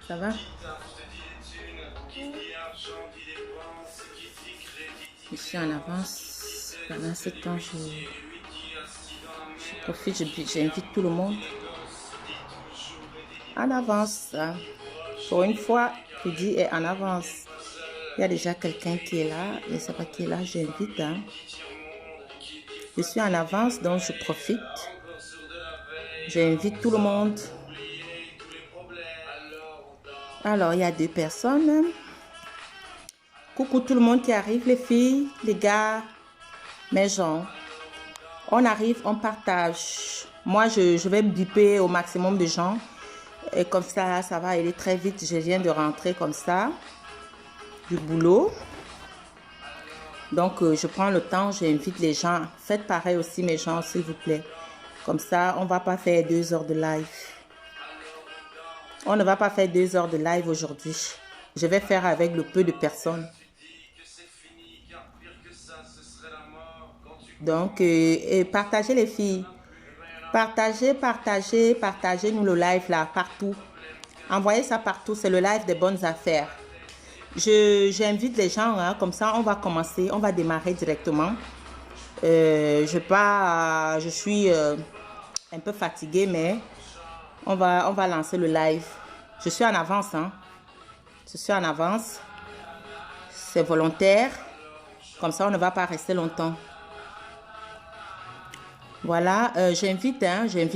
Ça va? Je suis en avance. Pendant ce temps, je profite, j'invite tout le monde en avance. Pour une fois, Rudy est en avance. Il y a déjà quelqu'un qui est là. Je ne sais pas qui est là, j'invite. Je suis en avance, donc je profite. J'invite tout le monde. Alors, il y a 2 personnes. Coucou tout le monde qui arrive, les filles, les gars, mes gens. On arrive, on partage. Moi, je vais biper au maximum de gens. Et comme ça, ça va aller très vite. Je viens de rentrer comme ça du boulot. Donc, je prends le temps, j'invite les gens. Faites pareil aussi, mes gens, s'il vous plaît. Comme ça, on ne va pas faire 2 heures de live. On ne va pas faire 2 heures de live aujourd'hui. Je vais faire avec le peu de personnes. Donc, partagez les filles. Partagez-nous le live là, partout. Envoyez ça partout, c'est le live des bonnes affaires. J'invite les gens, hein, comme ça on va commencer, on va démarrer directement. Je suis un peu fatiguée, mais on va lancer le live. Je suis en avance, hein. Je suis en avance. C'est volontaire. Comme ça, on ne va pas rester longtemps. Voilà, j'invite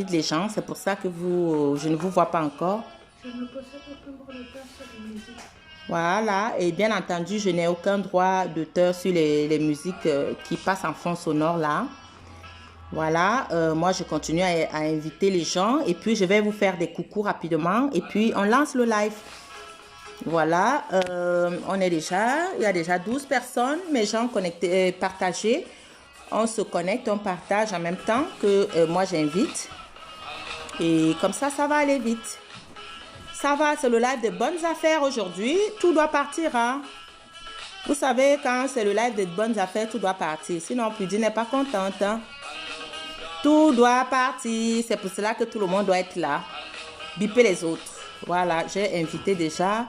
les gens. C'est pour ça que je ne vous vois pas encore. Je ne possède aucun droit d'auteur sur les musiques. Voilà, et bien entendu, je n'ai aucun droit d'auteur sur les musiques qui passent en fond sonore là. Voilà, moi je continue à inviter les gens et puis je vais vous faire des coucous rapidement et puis on lance le live. Voilà, il y a déjà 12 personnes, mes gens connectés, partagés. On se connecte, on partage en même temps que moi j'invite. Et comme ça, ça va aller vite. Ça va, c'est le live de bonnes affaires aujourd'hui. Tout doit partir, hein. Vous savez, quand c'est le live de bonnes affaires, tout doit partir. Sinon, Pudi n'est pas contente. Hein? Tout doit partir. C'est pour cela que tout le monde doit être là. Biper les autres. Voilà, j'ai invité déjà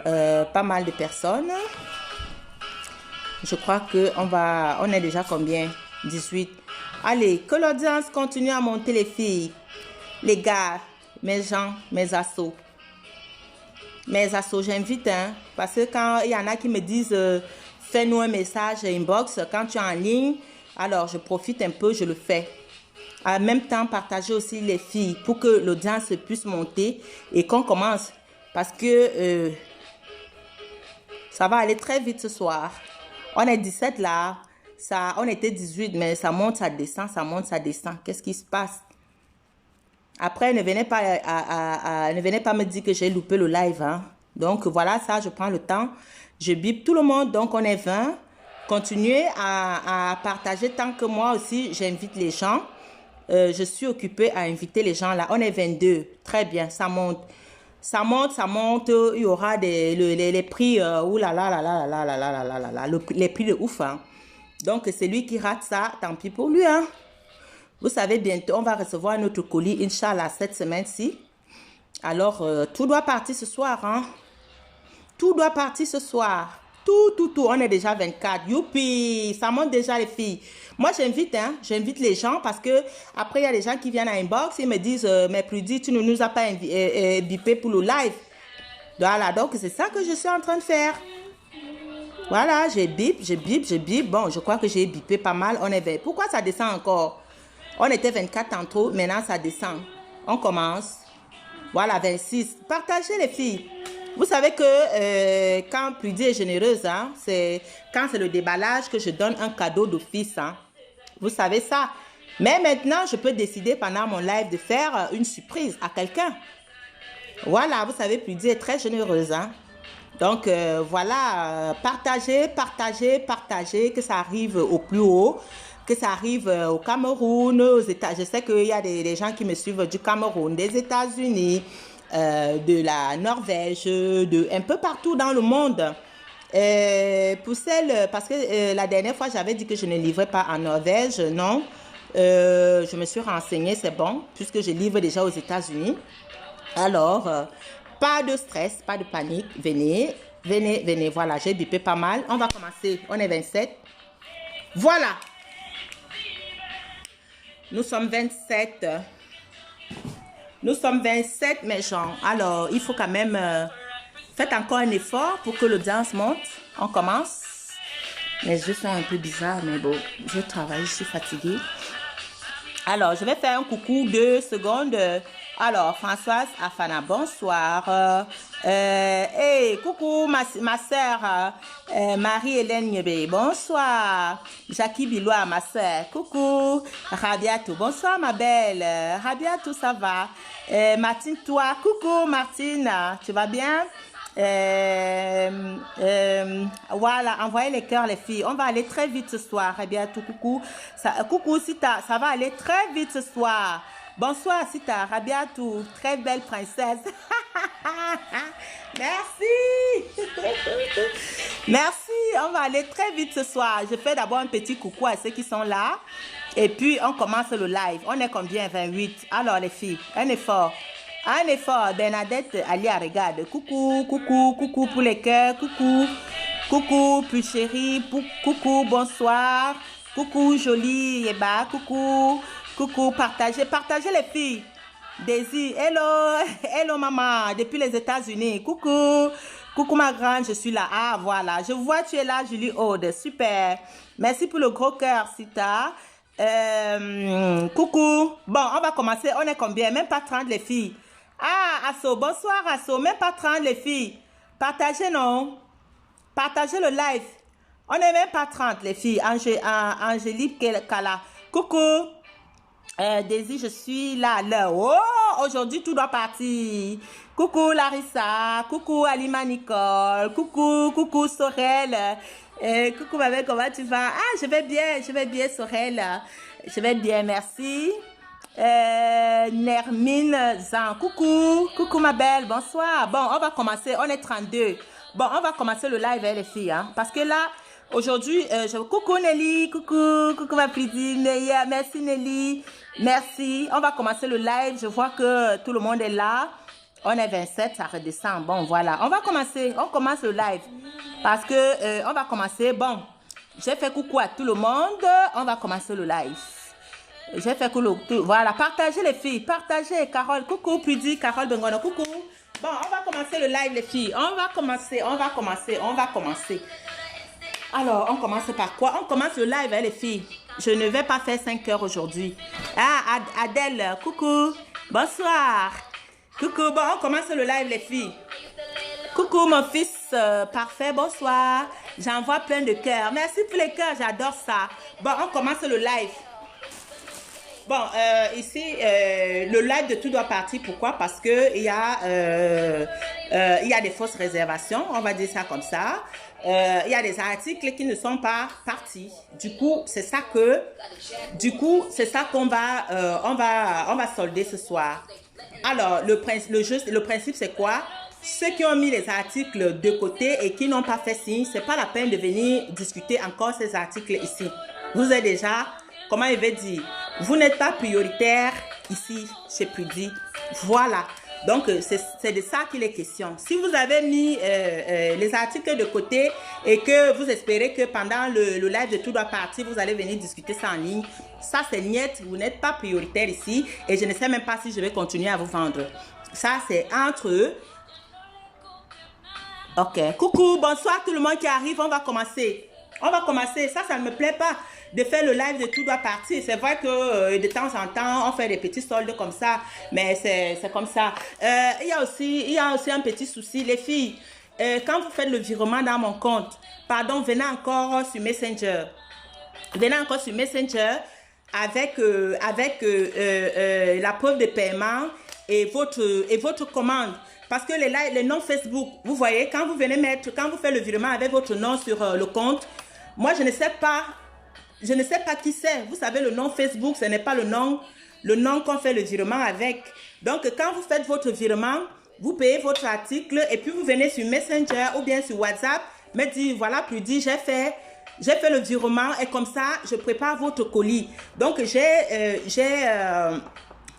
pas mal de personnes. Je crois on est déjà combien? 18. Allez, que l'audience continue à monter les filles. Les gars, mes gens, mes assos. Mes assos, j'invite, hein, parce que quand il y en a qui me disent fais-nous un message inbox quand tu es en ligne, alors je profite un peu, je le fais. En même temps, partager aussi les filles pour que l'audience puisse monter et qu'on commence. Parce que ça va aller très vite ce soir. On est 17 là, on était 18, mais ça monte, ça descend, ça monte, ça descend. Qu'est-ce qui se passe? Après, ne venez pas me dire que j'ai loupé le live. Hein. Donc, voilà, ça, je prends le temps. Je bip tout le monde. Donc, on est 20. Continuez à partager tant que moi aussi, j'invite les gens. Je suis occupée à inviter les gens là. On est 22. Très bien, ça monte. Ça monte, ça monte. Il y aura les prix. Les prix de ouf. Hein. Donc, celui qui rate ça, tant pis pour lui. Hein. Vous savez, bientôt, on va recevoir notre colis, Inch'Allah, cette semaine-ci. Alors, tout doit partir ce soir, hein. Tout doit partir ce soir. Tout. On est déjà 24. Youpi! Ça monte déjà, les filles. Moi, j'invite, hein. J'invite les gens parce que après, il y a des gens qui viennent à inbox. Ils me disent, mais Prudy, tu ne nous as pas bipé pour le live. Voilà, donc c'est ça que je suis en train de faire. Voilà, j'ai bip. Bon, je crois que j'ai bipé pas mal. On est 20. Pourquoi ça descend encore? On était 24 tantôt, maintenant ça descend. On commence. Voilà, 26. Partagez les filles. Vous savez que quand Prudy est généreuse, hein, c'est quand c'est le déballage que je donne un cadeau d'office. Hein. Vous savez ça. Mais maintenant, je peux décider pendant mon live de faire une surprise à quelqu'un. Voilà, vous savez, Prudy est très généreuse. Hein. Donc, voilà, partagez, que ça arrive au plus haut. Que ça arrive au Cameroun, aux États. Je sais qu'il y a des gens qui me suivent du Cameroun, des États-Unis, de la Norvège, un peu partout dans le monde. Parce que la dernière fois, j'avais dit que je ne livrais pas en Norvège, non. Je me suis renseignée, c'est bon, puisque je livre déjà aux États-Unis. Alors, Pas de stress, pas de panique. Venez, venez, venez. Voilà, j'ai bipé pas mal. On va commencer. On est 27. Voilà. Nous sommes 27. Nous sommes 27, mes gens. Alors, il faut quand même... faites encore un effort pour que l'audience monte. On commence. Mes yeux sont un peu bizarres, mais bon, je travaille, je suis fatiguée. Alors, je vais faire un coucou 2 secondes. Alors, Françoise Afana, bonsoir. Hey, coucou ma soeur Marie-Hélène Niébé, bonsoir. Jackie Bilois, ma soeur, coucou. Rabiatou, bonsoir ma belle. Rabiatou, ça va? Martine, toi, coucou Martine, tu vas bien? Voilà, envoyez les cœurs les filles. On va aller très vite ce soir. Rabiatou, coucou. Coucou Sita, ça va aller très vite ce soir. Bonsoir Sita, Rabiatou, très belle princesse. Merci. Merci, on va aller très vite ce soir. Je fais d'abord un petit coucou à ceux qui sont là. Et puis on commence le live. On est combien? 28. Alors les filles, un effort. Un effort. Bernadette Alia, regarde. Coucou, coucou, coucou pour les cœurs. Coucou, coucou, plus chérie. Coucou, bonsoir. Coucou, jolie Yeba. Coucou. Coucou, partagez les filles. Daisy, hello, hello maman, depuis les États-Unis. Coucou, coucou ma grande, je suis là. Ah voilà, je vois tu es là, Julie Aude, super. Merci pour le gros cœur, Sita. Coucou. Bon, on va commencer. On est combien? Même pas 30 les filles. Ah, Asso, bonsoir Asso, même pas 30 les filles. Partagez non? Partagez le live. On est même pas 30 les filles. Angélique Kala. Coucou. Daisy, je suis là à l'heure. Oh, aujourd'hui, tout doit partir. Coucou Larissa. Coucou Alima Nicole. Coucou Sorel. Coucou ma belle, comment tu vas? Ah, je vais bien Sorel. Je vais bien, merci. Nermine Zan. Coucou ma belle, bonsoir. Bon, on va commencer, on est 32. Bon, on va commencer le live avec les filles, hein, parce que là, aujourd'hui, coucou Nelly, coucou ma petite Neya, merci Nelly, merci. On va commencer le live, je vois que tout le monde est là. On est 27, ça redescend. Bon, voilà, on va commencer, on commence le live. Parce que, on va commencer, bon, j'ai fait coucou à tout le monde, on va commencer le live. J'ai fait coucou, voilà, partagez les filles, partagez, Carole, coucou, Pudi, Carole Bengono, coucou. Bon, on va commencer le live les filles, on va commencer. Alors, on commence par quoi? On commence le live, hein, les filles. Je ne vais pas faire 5 heures aujourd'hui. Ah, Adèle, coucou. Bonsoir. Coucou, bon, on commence le live, les filles. Coucou, mon fils, parfait, bonsoir. J'envoie plein de cœurs. Merci pour les cœurs, j'adore ça. Bon, on commence le live. Bon, ici, le live de Tout doit partir. Pourquoi? Parce que il y a des fausses réservations, on va dire ça comme ça. Il y a des articles qui ne sont pas partis. Du coup, c'est ça qu'on va, on va solder ce soir. Alors, le principe, c'est quoi? Ceux qui ont mis les articles de côté et qui n'ont pas fait signe, c'est pas la peine de venir discuter encore ces articles ici. Vous êtes déjà, comment il veut dire, vous n'êtes pas prioritaire ici chez Prudi. Voilà. Donc, c'est de ça qu'il est question. Si vous avez mis les articles de côté et que vous espérez que pendant le live de Tout doit partir, vous allez venir discuter ça en ligne, ça c'est niet, vous n'êtes pas prioritaire ici et je ne sais même pas si je vais continuer à vous vendre. Ça, c'est entre eux. Ok. Coucou, bonsoir tout le monde qui arrive. On va commencer. Ça ne me plaît pas de faire le live de Tout doit partir. C'est vrai que de temps en temps, on fait des petits soldes comme ça. Mais c'est comme ça. Il y a aussi un petit souci. Les filles, quand vous faites le virement dans mon compte, pardon, venez encore sur Messenger. Venez encore sur Messenger avec la preuve de paiement et votre commande. Parce que les noms Facebook, vous voyez, quand vous faites le virement avec votre nom sur le compte, moi je ne sais pas qui c'est. Vous savez, le nom Facebook, ce n'est pas le nom qu'on fait le virement avec. Donc, quand vous faites votre virement, vous payez votre article et puis vous venez sur Messenger ou bien sur WhatsApp, me dire, voilà, Prudi, j'ai fait le virement et comme ça, je prépare votre colis. Donc, j'ai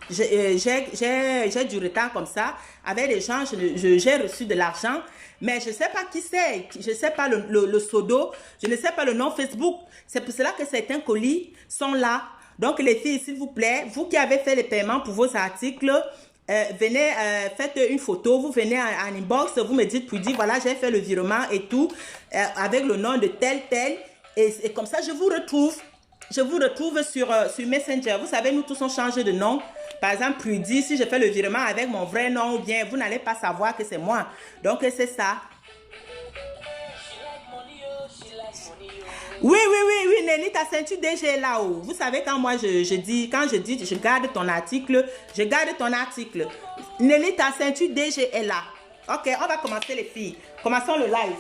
j'ai du retard comme ça. Avec des gens, j'ai reçu de l'argent, mais je ne sais pas qui c'est. Je ne sais pas le pseudo, je ne sais pas le nom Facebook. C'est pour cela que certains colis sont là. Donc, les filles, s'il vous plaît, vous qui avez fait les paiements pour vos articles, venez, faites une photo, vous venez en inbox, vous me dites, puis dites, voilà, j'ai fait le virement et tout, avec le nom de tel. Et comme ça, je vous retrouve sur Messenger. Vous savez, nous tous on change de nom. Par exemple, Prudy, si je fais le virement avec mon vrai nom, ou bien vous n'allez pas savoir que c'est moi. Donc, c'est ça. Oui, Nelly, ta ceinture DG est là-haut. Vous savez, quand moi je dis, je garde ton article, je garde ton article. Nelly, ta ceinture DG est là. Ok, on va commencer les filles. Commençons le live.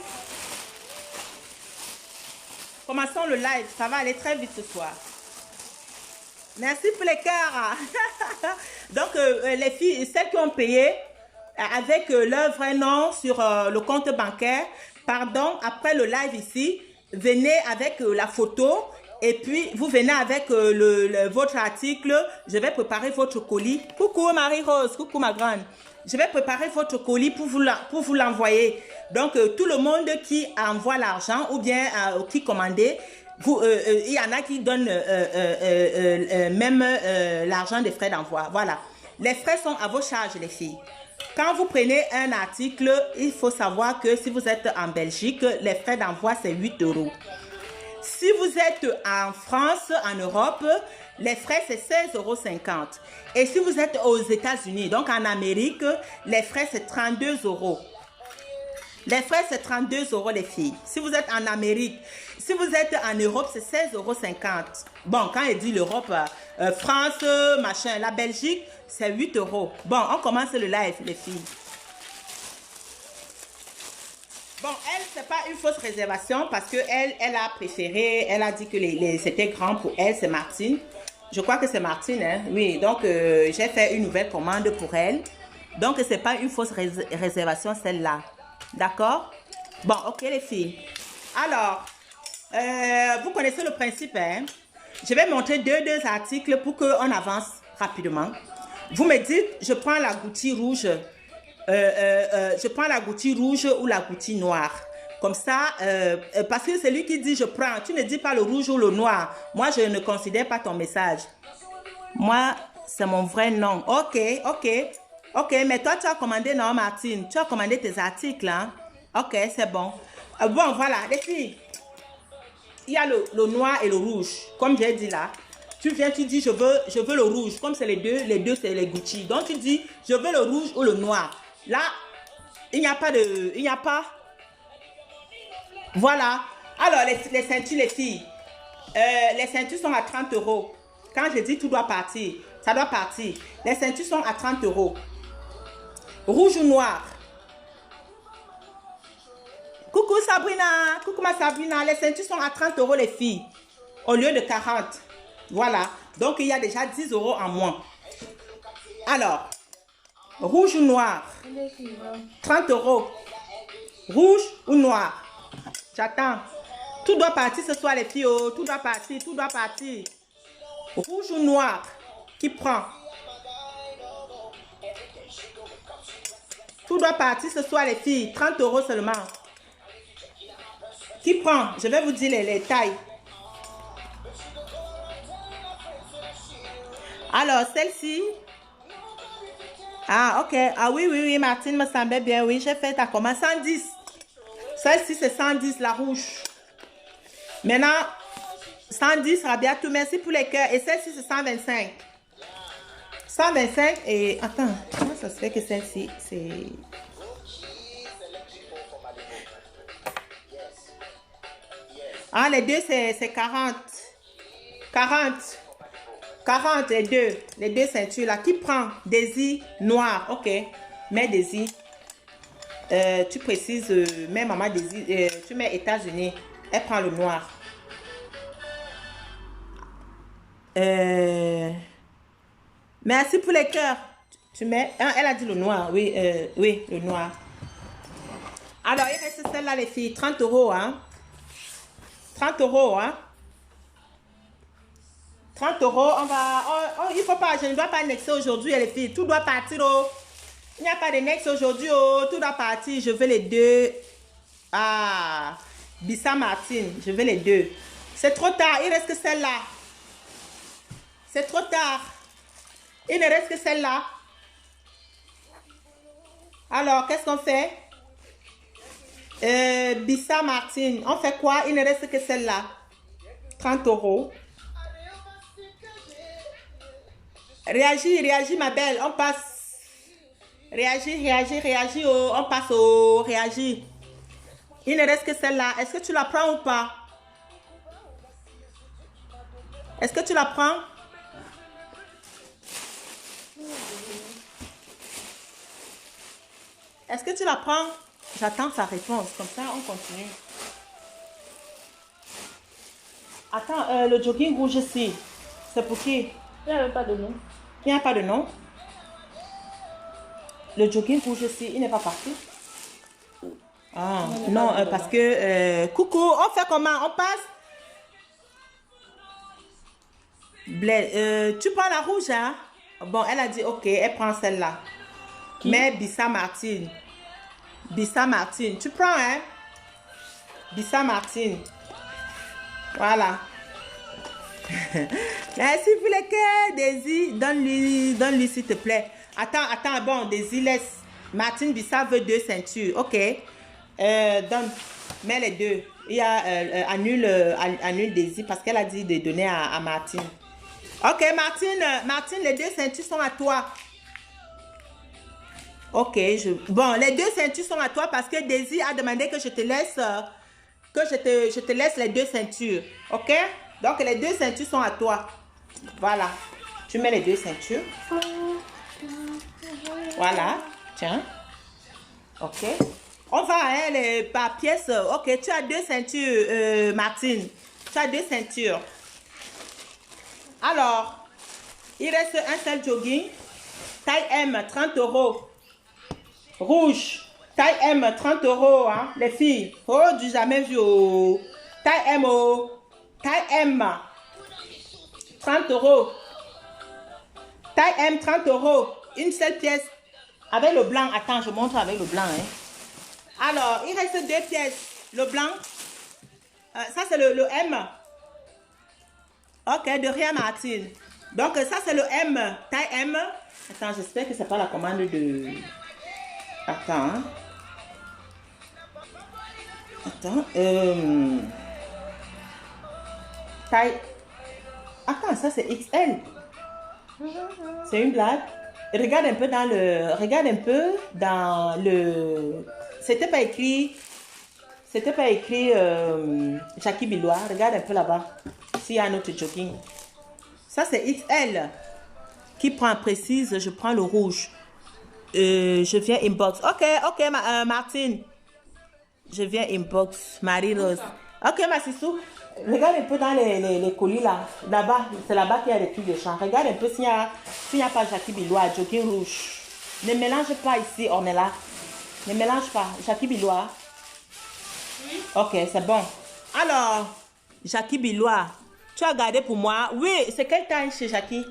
Commençons le live, ça va aller très vite ce soir. Merci pour les cœurs. Donc, les filles, celles qui ont payé avec leur vrai nom sur le compte bancaire, pardon, après le live ici, venez avec la photo et puis vous venez avec votre article. Je vais préparer votre colis. Coucou Marie-Rose, coucou ma grande. Je vais préparer votre colis pour vous l'envoyer. Donc, tout le monde qui envoie l'argent ou bien qui commandait, il y en a qui donnent même l'argent des frais d'envoi. Voilà. Les frais sont à vos charges, les filles. Quand vous prenez un article, il faut savoir que si vous êtes en Belgique, les frais d'envoi, c'est 8 €. Si vous êtes en France, en Europe, les frais, c'est 16,50 €. Et si vous êtes aux États-Unis, donc en Amérique, les frais, c'est 32 €. Les frais, c'est 32 € les filles. Si vous êtes en Amérique, si vous êtes en Europe, c'est 16,50 €. Bon, quand il dit l'Europe, France, machin, la Belgique, c'est 8 €. Bon, on commence le live, les filles. Bon, elle, c'est pas une fausse réservation parce elle a préféré, elle a dit que c'était grand pour elle, c'est Martine. Je crois que c'est Martine, hein? Oui, donc j'ai fait une nouvelle commande pour elle. Donc, c'est pas une fausse réservation, celle-là. D'accord? Bon, ok les filles. Alors, vous connaissez le principe, hein? Je vais montrer deux articles pour qu'on avance rapidement. Vous me dites, je prends la goutille rouge. Je prends la goutille rouge ou la goutille noire. Comme ça, parce que c'est lui qui dit je prends. Tu ne dis pas le rouge ou le noir. Moi, je ne considère pas ton message. Moi, c'est mon vrai nom. Ok, mais toi, tu as commandé, non, Martine? Tu as commandé tes articles, hein? Ok, c'est bon. Bon, voilà, les filles. Il y a le noir et le rouge. Comme j'ai dit là. Tu viens, tu dis, je veux le rouge. Comme c'est les deux, c'est les Gucci. Donc, tu dis, je veux le rouge ou le noir. Là, il n'y a pas. Voilà. Alors, les ceintures, les filles. Les ceintures sont à 30 €. Quand je dis tout doit partir, ça doit partir. Les ceintures sont à 30 €. Rouge ou noir? Coucou Sabrina. Coucou ma Sabrina. Les ceintures sont à 30 € les filles. Au lieu de 40. Voilà. Donc, il y a déjà 10 € en moins. Alors, rouge ou noir? 30 €. Rouge ou noir? J'attends. Tout doit partir ce soir, les filles. Oh, tout doit partir, tout doit partir. Rouge ou noir? Qui prend? Tout doit partir ce soir, les filles. 30 € seulement. Qui prend? Je vais vous dire les tailles. Alors, celle-ci. Ah, ok. Ah oui, Martine me semblait bien. Oui, j'ai fait ta commande. 110. Celle-ci, c'est 110, la rouge. Maintenant, 110, Rabiatou, merci pour les cœurs. Et celle-ci, c'est 125. 125 et... Attends, comment ça se fait que celle-ci, c'est... Ah, les deux, c'est 40. 40, les deux ceintures là. Qui prend? Daisy, noir. Ok. Mets Daisy. Tu précises, mets maman Daisy. Tu mets États-Unis. Elle prend le noir. Merci pour les cœurs. Tu mets... Ah, elle a dit le noir. Oui, le noir. Alors, il reste celle-là, les filles. 30 €, hein. 30 €, hein. 30 euros, on va... il faut pas, je ne dois pas nexer aujourd'hui, les filles. Tout doit partir, oh. Il n'y a pas de nex aujourd'hui, oh. Tout doit partir. Je veux les deux. Ah, Bissa Martine, je veux les deux. C'est trop tard, il reste que celle-là. C'est trop tard. Il ne reste que celle-là. Alors, qu'est-ce qu'on fait? Bissa Martine, on fait quoi? Il ne reste que celle-là. 30 euros. Réagis, réagis ma belle, on passe. Réagis, réagis, réagis, oh. On passe au réagis. Il ne reste que celle-là. Est-ce que tu la prends ou pas? Est-ce que tu la prends? Est-ce que tu la prends? J'attends sa réponse. Comme ça, on continue. Attends, le jogging rouge ici, c'est pour qui? Il n'y a même pas de nom. Il n'y a pas de nom. Le jogging rouge ici, il n'est pas parti. Ah, non, parce que... coucou, on fait comment? On passe? Tu prends la rouge, hein? Bon, elle a dit, ok, elle prend celle-là. Mais Bissa Martine. Bissa Martine. Tu prends, hein? Bissa Martine. Voilà. Merci pour le cœur, Daisy. Donne-lui, s'il te plaît. Attends, bon, Daisy, laisse. Martine Bissa veut 2 ceintures. Ok. Donne. Mets les deux. Il y a annule Daisy parce qu'elle a dit de donner à Martine. Ok, Martine, les 2 ceintures sont à toi. Ok, bon, les 2 ceintures sont à toi parce que Daisy a demandé que je te laisse, je te laisse les 2 ceintures. Ok? Donc, les 2 ceintures sont à toi. Voilà. Tu mets les 2 ceintures. Voilà. Tiens. Ok. On va, hein, par pièce. Ok, tu as 2 ceintures, Martine. Tu as 2 ceintures. Alors, il reste un seul jogging. Taille M, 30 euros. Rouge. Taille M, 30 euros, hein, les filles. Oh, du jamais vu. Oh. Taille M, oh. Taille M, 30 euros. Taille M, 30 euros. Une seule pièce. Avec le blanc. Attends, je montre avec le blanc. Hein. Alors, il reste 2 pièces. Le blanc. Ça, c'est le M. Ok, de rien, Martine. Donc, ça, c'est le M. Taille M. Attends, j'espère que ce n'est pas la commande de... Attends. Hein. Attends. Taille. Attends, ça, c'est XL. C'est une blague. Regarde un peu dans le... Regarde un peu dans le... C'était pas écrit... C'était pas écrit Jackie Billois. Regarde un peu là-bas. S'il y a un autre jogging. Ça, c'est XL. Qui prend précise, je prends le rouge. Je viens inbox. Ok, Martine. Je viens inbox. Marie-Rose. Ok, ma Sissou. Regarde un peu dans les colis là. Là-bas, c'est là-bas qu'il y a les trucs de champ. Regarde un peu s'il n'y a pas Jackie Billois, jogging rouge. Ne mélange pas ici, on est là. Ne mélange pas. Jackie Billois. Oui. Ok, c'est bon. Alors, Jackie Billois, tu as gardé pour moi. Oui, c'est quelle taille chez Jackie?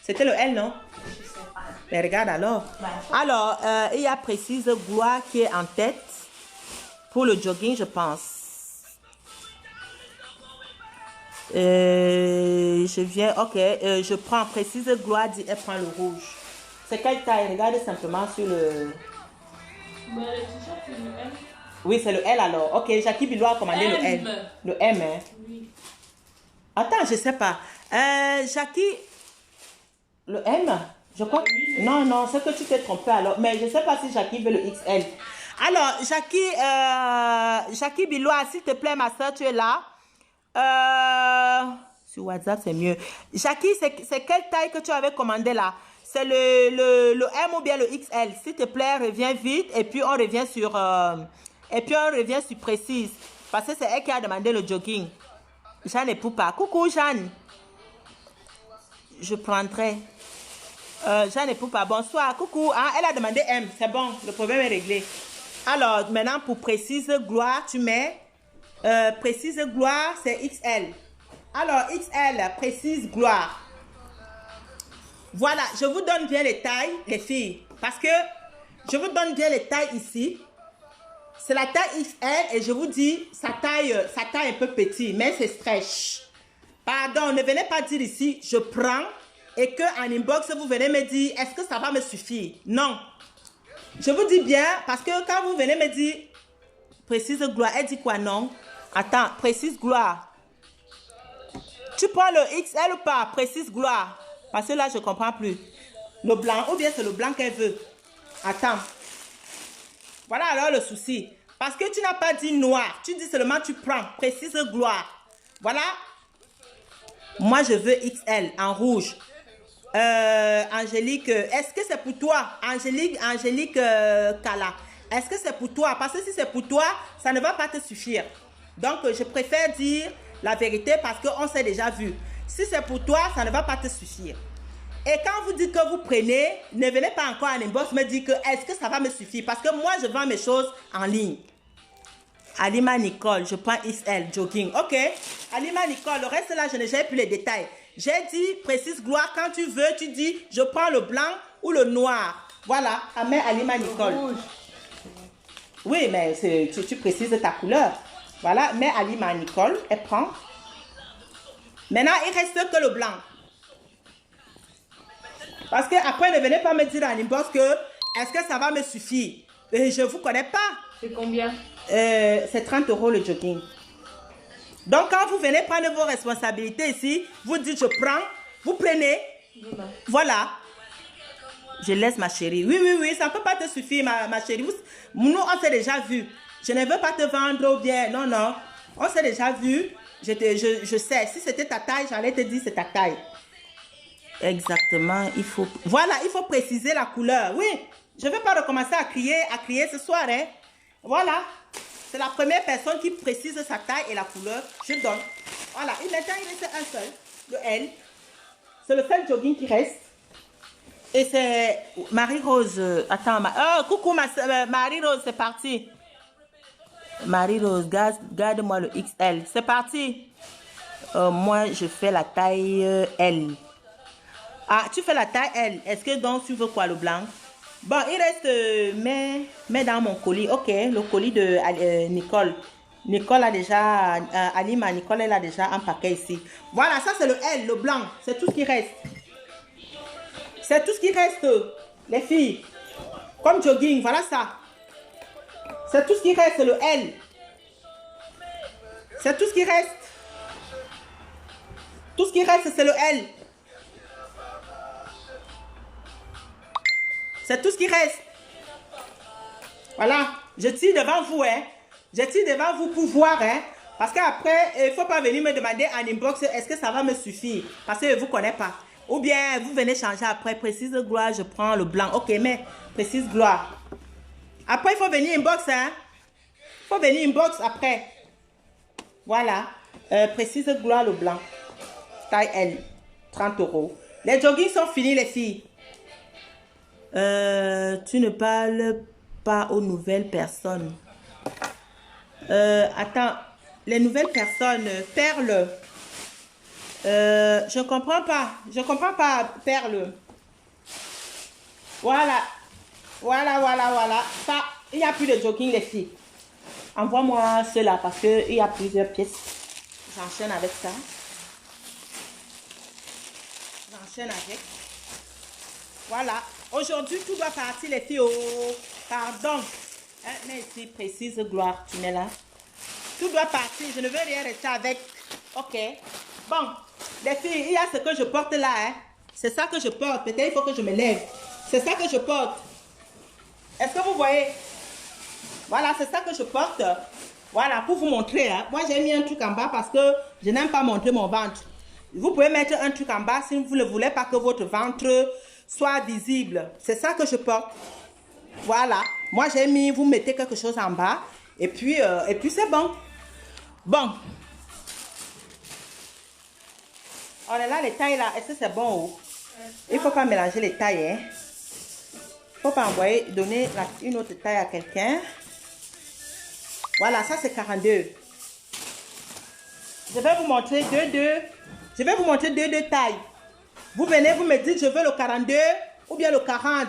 C'était le L, non? Je sais pas. Mais regarde alors. Alors, il y a Précise Gloire qui est en tête. Pour le jogging, je pense. Je viens, ok. Je prends Précise Gloire, dit elle prend le rouge. C'est quelle taille? Regarde simplement sur le... Mais le t-shirt, c'est le M. Oui, c'est le L alors. Ok, Jackie Billois a commandé le L. Le M, hein? Oui. Attends, je sais pas. Jackie... Le M? Je crois que... Non, c'est que tu t'es trompé alors. Mais je ne sais pas si Jackie veut le XL. Alors, Jackie Billois, s'il te plaît, ma soeur, tu es là. Sur WhatsApp, c'est mieux. Jackie, c'est quelle taille que tu avais commandé là? C'est le M ou bien le XL? S'il te plaît, reviens vite. Et puis, on revient sur... Précise. Parce que c'est elle qui a demandé le jogging. Jeanne et Poupa. Coucou, Jeanne. Je prendrai... Jeanne et Poupa, bonsoir. Coucou. Hein, elle a demandé M. C'est bon, le problème est réglé. Alors, maintenant, pour Précise Gloire, tu mets... Précise Gloire, c'est XL. Alors, XL, précise gloire. Voilà, je vous donne bien les tailles, les filles. Parce que je vous donne bien les tailles ici. C'est la taille XL et je vous dis, sa taille un peu petit, mais c'est stretch. Pardon, ne venez pas dire ici, je prends et qu'en inbox, vous venez me dire, est-ce que ça va me suffire? Non. Je vous dis bien, parce que quand vous venez me dire, précise gloire, elle dit quoi? Non. Attends, précise gloire. Tu prends le XL ou pas? Précise gloire. Parce que là, je ne comprends plus. Le blanc, ou bien c'est le blanc qu'elle veut. Attends. Voilà alors le souci. Parce que tu n'as pas dit noir. Tu dis seulement tu prends. Précise gloire. Voilà. Moi, je veux XL en rouge. Angélique, est-ce que c'est pour toi? Angélique Kala. Est-ce que c'est pour toi? Parce que si c'est pour toi, ça ne va pas te suffire. Donc, je préfère dire la vérité parce qu'on s'est déjà vu. Si c'est pour toi, ça ne va pas te suffire. Et quand vous dites que vous prenez, ne venez pas encore en inbox me dire que est-ce que ça va me suffire? Parce que moi, je vends mes choses en ligne. Alima Nicole, je prends XL, jogging. Ok. Alima Nicole, le reste là, je n'ai plus les détails. J'ai dit, précise gloire, quand tu veux, tu dis, je prends le blanc ou le noir. Voilà, Amen Alima Nicole. Oui, mais tu précises ta couleur. Voilà, mais Alima Nicole, elle prend. Maintenant, il reste que le blanc. Parce que après, ne venez pas me dire en inbox que est-ce que ça va me suffire? Je ne vous connais pas. C'est combien? C'est 30 € le jogging. Donc, quand vous venez prendre vos responsabilités ici, vous dites je prends, vous prenez. Voilà. Je laisse ma chérie. Oui, ça ne peut pas te suffire, ma chérie. Nous, on s'est déjà vu. Je ne veux pas te vendre ou bien. Non. On s'est déjà vu. Je sais. Si c'était ta taille, j'allais te dire c'est ta taille. Exactement. Voilà, il faut préciser la couleur. Oui. Je ne vais pas recommencer à crier ce soir. Hein. Voilà. C'est la première personne qui précise sa taille et la couleur. Je donne. Voilà. Et maintenant, il reste un seul. Le L. C'est le seul jogging qui reste. Et c'est Marie-Rose. Attends. Coucou, Marie-Rose, c'est parti. Marie-Rose, garde-moi le XL. C'est parti. Moi, je fais la taille L. Ah, tu fais la taille L. Est-ce que donc tu veux quoi, le blanc? Bon, il reste, mais dans mon colis. Ok, le colis de Nicole. Nicole a déjà, Alima, Nicole, elle a déjà un paquet ici. Voilà, ça c'est le L, le blanc. C'est tout ce qui reste. C'est tout ce qui reste, les filles. Comme jogging, voilà ça. C'est tout ce qui reste, le L. C'est tout ce qui reste. Tout ce qui reste, c'est le L. C'est tout ce qui reste. Voilà. Je tire devant vous, hein. Je tire devant vous pour voir, hein. Parce qu'après, il ne faut pas venir me demander en inbox, est-ce que ça va me suffire? Parce que je ne vous connais pas. Ou bien, vous venez changer après. Précise gloire, je prends le blanc. Ok, mais précise gloire. Après, il faut venir inbox, hein. Il faut venir inbox après. Voilà. Précise gloire, le blanc. Taille L. 30 €. Les joggings sont finis, les filles. Tu ne parles pas aux nouvelles personnes. Attends. Les nouvelles personnes. Perle. Je comprends pas. Je comprends pas, Perle. Voilà. Voilà. Ça, il n'y a plus de jogging, les filles. Envoie-moi cela parce qu'il y a plusieurs pièces. J'enchaîne avec ça. J'enchaîne avec. Voilà. Aujourd'hui, tout doit partir, les filles. Oh, pardon. Hein, mais ici, précise gloire, tu mets là. Tout doit partir. Je ne veux rien rester avec. Ok. Bon, les filles, il y a ce que je porte là. Hein. C'est ça que je porte. Peut-être il faut que je me lève. C'est ça que je porte. Est-ce que vous voyez? Voilà, c'est ça que je porte. Voilà, pour vous montrer. Hein. Moi, j'ai mis un truc en bas parce que je n'aime pas montrer mon ventre. Vous pouvez mettre un truc en bas si vous ne voulez pas que votre ventre soit visible. C'est ça que je porte. Voilà. Moi, j'ai mis, vous mettez quelque chose en bas. Et puis c'est bon. Bon. On est là, les tailles là. Est-ce que c'est bon? Il ne faut pas mélanger les tailles. Hein. Il ne faut pas donner une autre taille à quelqu'un. Voilà, ça c'est 42. Je vais vous montrer Je vais vous montrer deux tailles. Vous venez, vous me dites, je veux le 42 ou bien le 40.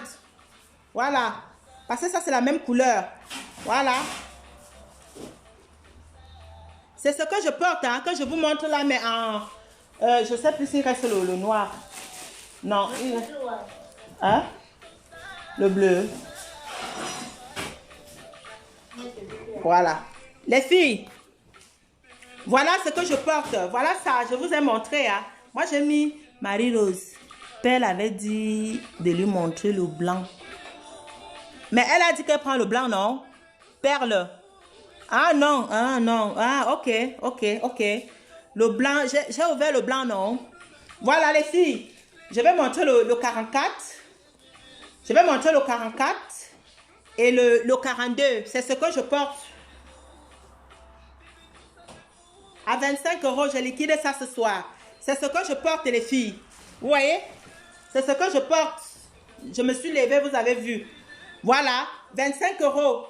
Voilà. Parce que ça, c'est la même couleur. Voilà. C'est ce que je porte, hein, que je vous montre là, mais en... je sais plus s'il reste le noir. Non. Hein? Le bleu. Voilà. Les filles, voilà ce que je porte. Voilà ça, je vous ai montré. Hein. Moi, j'ai mis Marie-Rose. Pelle avait dit de lui montrer le blanc. Mais elle a dit qu'elle prend le blanc, non? Perle. Ah non, ah non. Ah, ok. Le blanc, j'ai ouvert le blanc, non? Voilà les filles. Je vais montrer le 44. Je vais montrer le 44 et le 42. C'est ce que je porte. À 25 €, j'ai liquidé ça ce soir. C'est ce que je porte, les filles. Vous voyez? C'est ce que je porte. Je me suis levée, vous avez vu. Voilà, 25 €.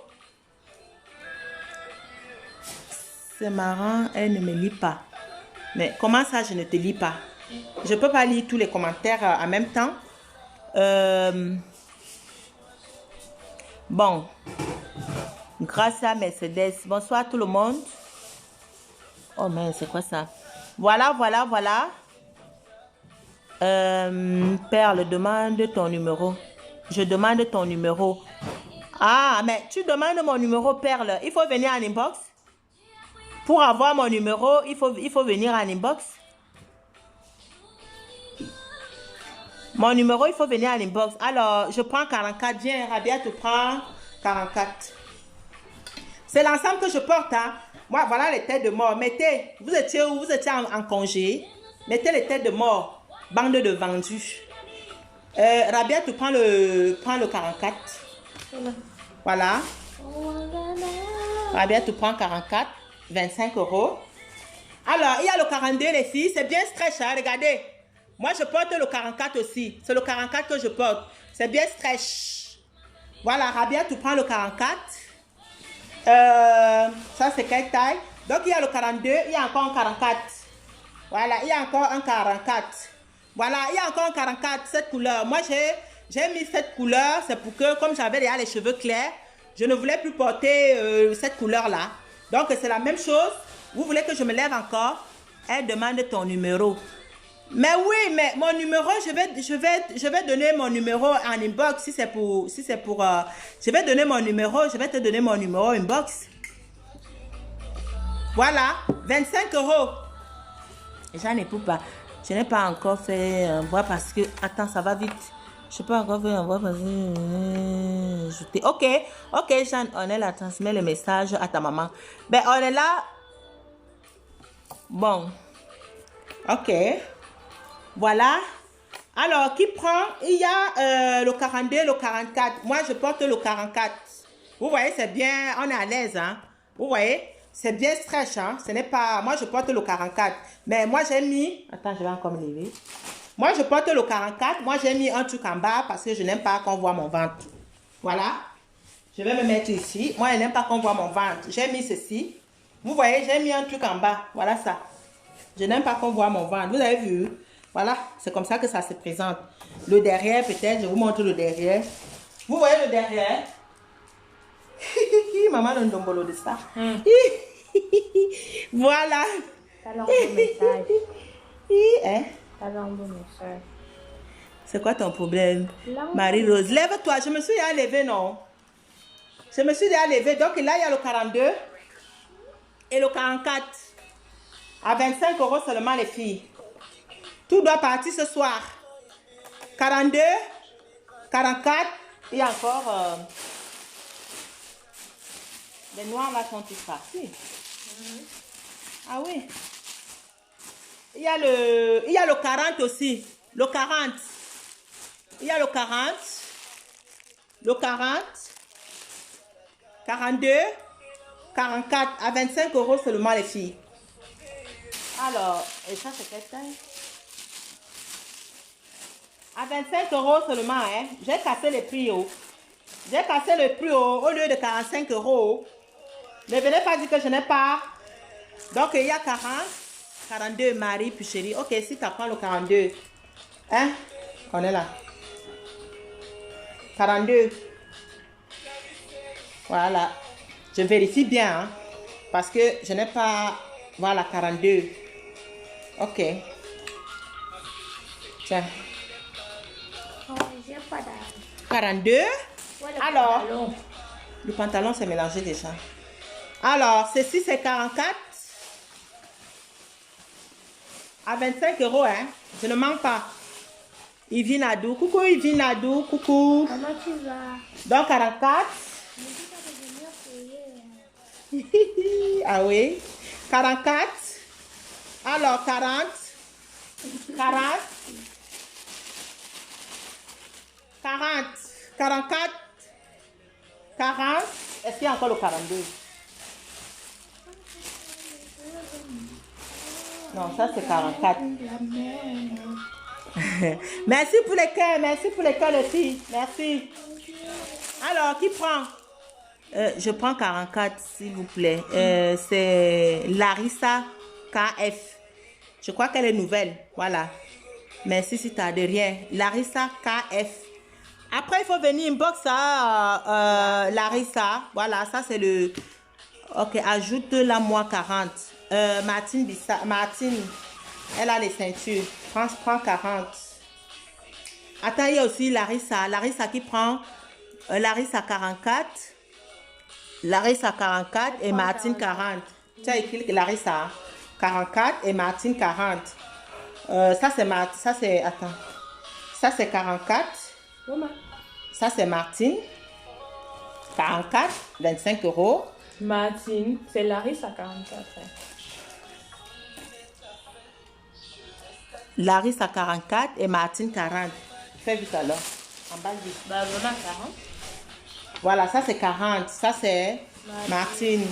C'est marrant, elle ne me lit pas. Mais comment ça, je ne te lis pas? Je ne peux pas lire tous les commentaires en même temps. Bon. Grâce à Mercedes. Bonsoir tout le monde. Oh mais c'est quoi ça? Voilà. Perle, demande ton numéro. Je demande ton numéro. Ah, mais tu demandes mon numéro, Perle. Il faut venir en inbox. Pour avoir mon numéro, il faut venir en inbox. Mon numéro, il faut venir en inbox. Alors, je prends 44. Viens, Rabia, tu prends 44. C'est l'ensemble que je porte, hein. Moi, voilà les têtes de mort. Mettez, vous étiez où? Vous étiez en congé. Mettez les têtes de mort. Bande de vendus. Rabia, tu prends le 44. Voilà. Rabia, tu prends 44. 25 €. Alors, il y a le 42, les filles. C'est bien stretch, hein. Regardez. Moi, je porte le 44 aussi. C'est le 44 que je porte. C'est bien stretch. Voilà, Rabia, tu prends le 44. Ça, c'est quelle taille? Donc, il y a le 42, il y a encore un 44. Voilà, il y a encore un 44. Voilà, il y a encore un 44, cette couleur. Moi, j'ai mis cette couleur, c'est pour que, comme j'avais déjà les cheveux clairs, je ne voulais plus porter cette couleur-là. Donc, c'est la même chose. Vous voulez que je me lève encore? Elle demande ton numéro. Mais oui, mais mon numéro, je vais donner mon numéro en inbox si c'est pour, je vais donner mon numéro, je vais te donner mon numéro inbox. Voilà, 25 €. J'en ai pas. Je n'ai pas encore fait un voix parce que, attends, ça va vite. Je peux encore faire un voix parce que, ok, Jean, on est là, transmets le message à ta maman. Ben, on est là. Bon, ok. Voilà. Alors, qui prend? Il y a le 42, le 44. Moi, je porte le 44. Vous voyez, c'est bien, on est à l'aise, hein. Vous voyez, c'est bien stretch, hein. Ce n'est pas... Moi, je porte le 44. Mais moi, j'ai mis... Attends, je vais encore me lever. Moi, je porte le 44. Moi, j'ai mis un truc en bas parce que je n'aime pas qu'on voit mon ventre. Voilà. Je vais me mettre ici. Moi, je n'aime pas qu'on voit mon ventre. J'ai mis ceci. Vous voyez, j'ai mis un truc en bas. Voilà ça. Je n'aime pas qu'on voit mon ventre. Vous avez vu? Voilà, c'est comme ça que ça se présente. Le derrière, peut-être, je vous montre le derrière. Vous voyez le derrière? Maman donne un bolo de ça. Voilà. T'as un bon message. Hein? T'as un bon message. C'est quoi ton problème? Marie-Rose, lève-toi. Je me suis déjà levée, non? Je me suis déjà levée. Donc là, il y a le 42 et le 44. À 25 € seulement, les filles. Tout doit partir ce soir. 42, 44, et encore... les noirs là sont tous partis. Ah oui. Il y a le 40 aussi. Le 40. Il y a le 40. Le 40. 42. 44. À 25 € seulement, les filles. Alors, et ça, c'est quelle taille? À 25 € seulement, hein. J'ai cassé les prix haut. J'ai cassé le prix au lieu de 45 €. Ne venez pas dire que je n'ai pas. Donc, il y a 40. 42, Marie, puis chérie. Ok, si tu apprends le 42. Hein? On est là. 42. Voilà. Je vérifie bien, hein, parce que je n'ai pas... Voilà, 42. Ok. Tiens. Oh, j'ai pas d'argent. 42. Ouais, le Alors, pantalon. le pantalon s'est mélangé déjà. Alors, ceci, c'est 44. À 25 euros, hein. Je ne manque pas. Yvi Nadou. Coucou, Yvi Nadou. Coucou. Comment tu vas? Donc, 44. Je me dis que de venir payer. Ah oui. 44. Alors, 40. 40. 40. 44. 40. Est-ce qu'il y a encore le 42? Non, ça c'est 44. Merci pour les cœurs, les filles. Merci. Alors, qui prend? Je prends 44, s'il vous plaît. C'est Larissa KF. Je crois qu'elle est nouvelle. Voilà. Merci si tu as de rien. Larissa KF. Après, il faut venir inbox à Larissa. Voilà, ça c'est le... Ok, ajoute-la moi 40. Martine, elle a les ceintures. Prends 40. Attends, il y a aussi Larissa. Larissa qui prend... Larissa 44. Larissa 44 et Martine 40. Tu as écrit Larissa 44 et Martine 40. Ça c'est... Attends. Ça c'est 44. Maman. Ça c'est Martine. 44, 25 euros. Martine, c'est Larissa à 44. Larissa à 44 et Martine 40. Fais vite alors. En bas vite. Bah, vraiment 40. Voilà, ça c'est 40. Ça c'est Martine.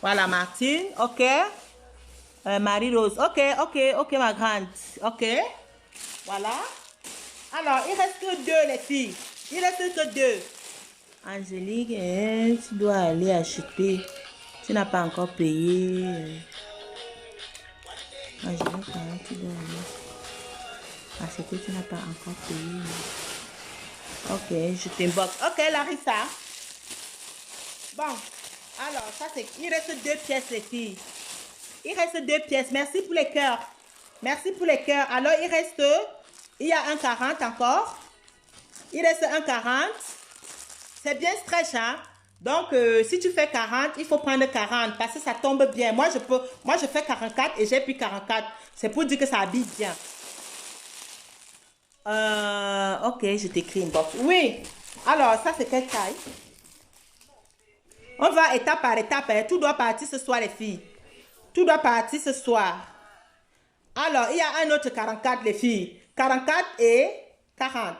Voilà, Martine. Ok. Marie-Rose. Ok, ma grande. Ok. Voilà. Alors, il reste que 2, les filles. Il reste que 2. Angélique, tu dois aller acheter. Tu n'as pas encore payé. Angélique, tu dois aller acheter. Tu n'as pas encore payé. Ok, je t'inbox. Ok, Larissa. Bon, alors, ça c'est... Il reste 2 pièces, les filles. Il reste 2 pièces. Merci pour les cœurs. Merci pour les cœurs. Alors, il reste... Il y a un 40 encore. Il reste un 40. C'est bien stretch, hein? Donc, si tu fais 40, il faut prendre 40 parce que ça tombe bien. Moi, je fais 44 et j'ai pris 44. C'est pour dire que ça habille bien. Ok, je t'écris une box. Oui. Alors, ça, c'est quelle taille? On va étape par étape. Hein. Tout doit partir ce soir, les filles. Tout doit partir ce soir. Alors, il y a un autre 44, les filles. 44 et 40.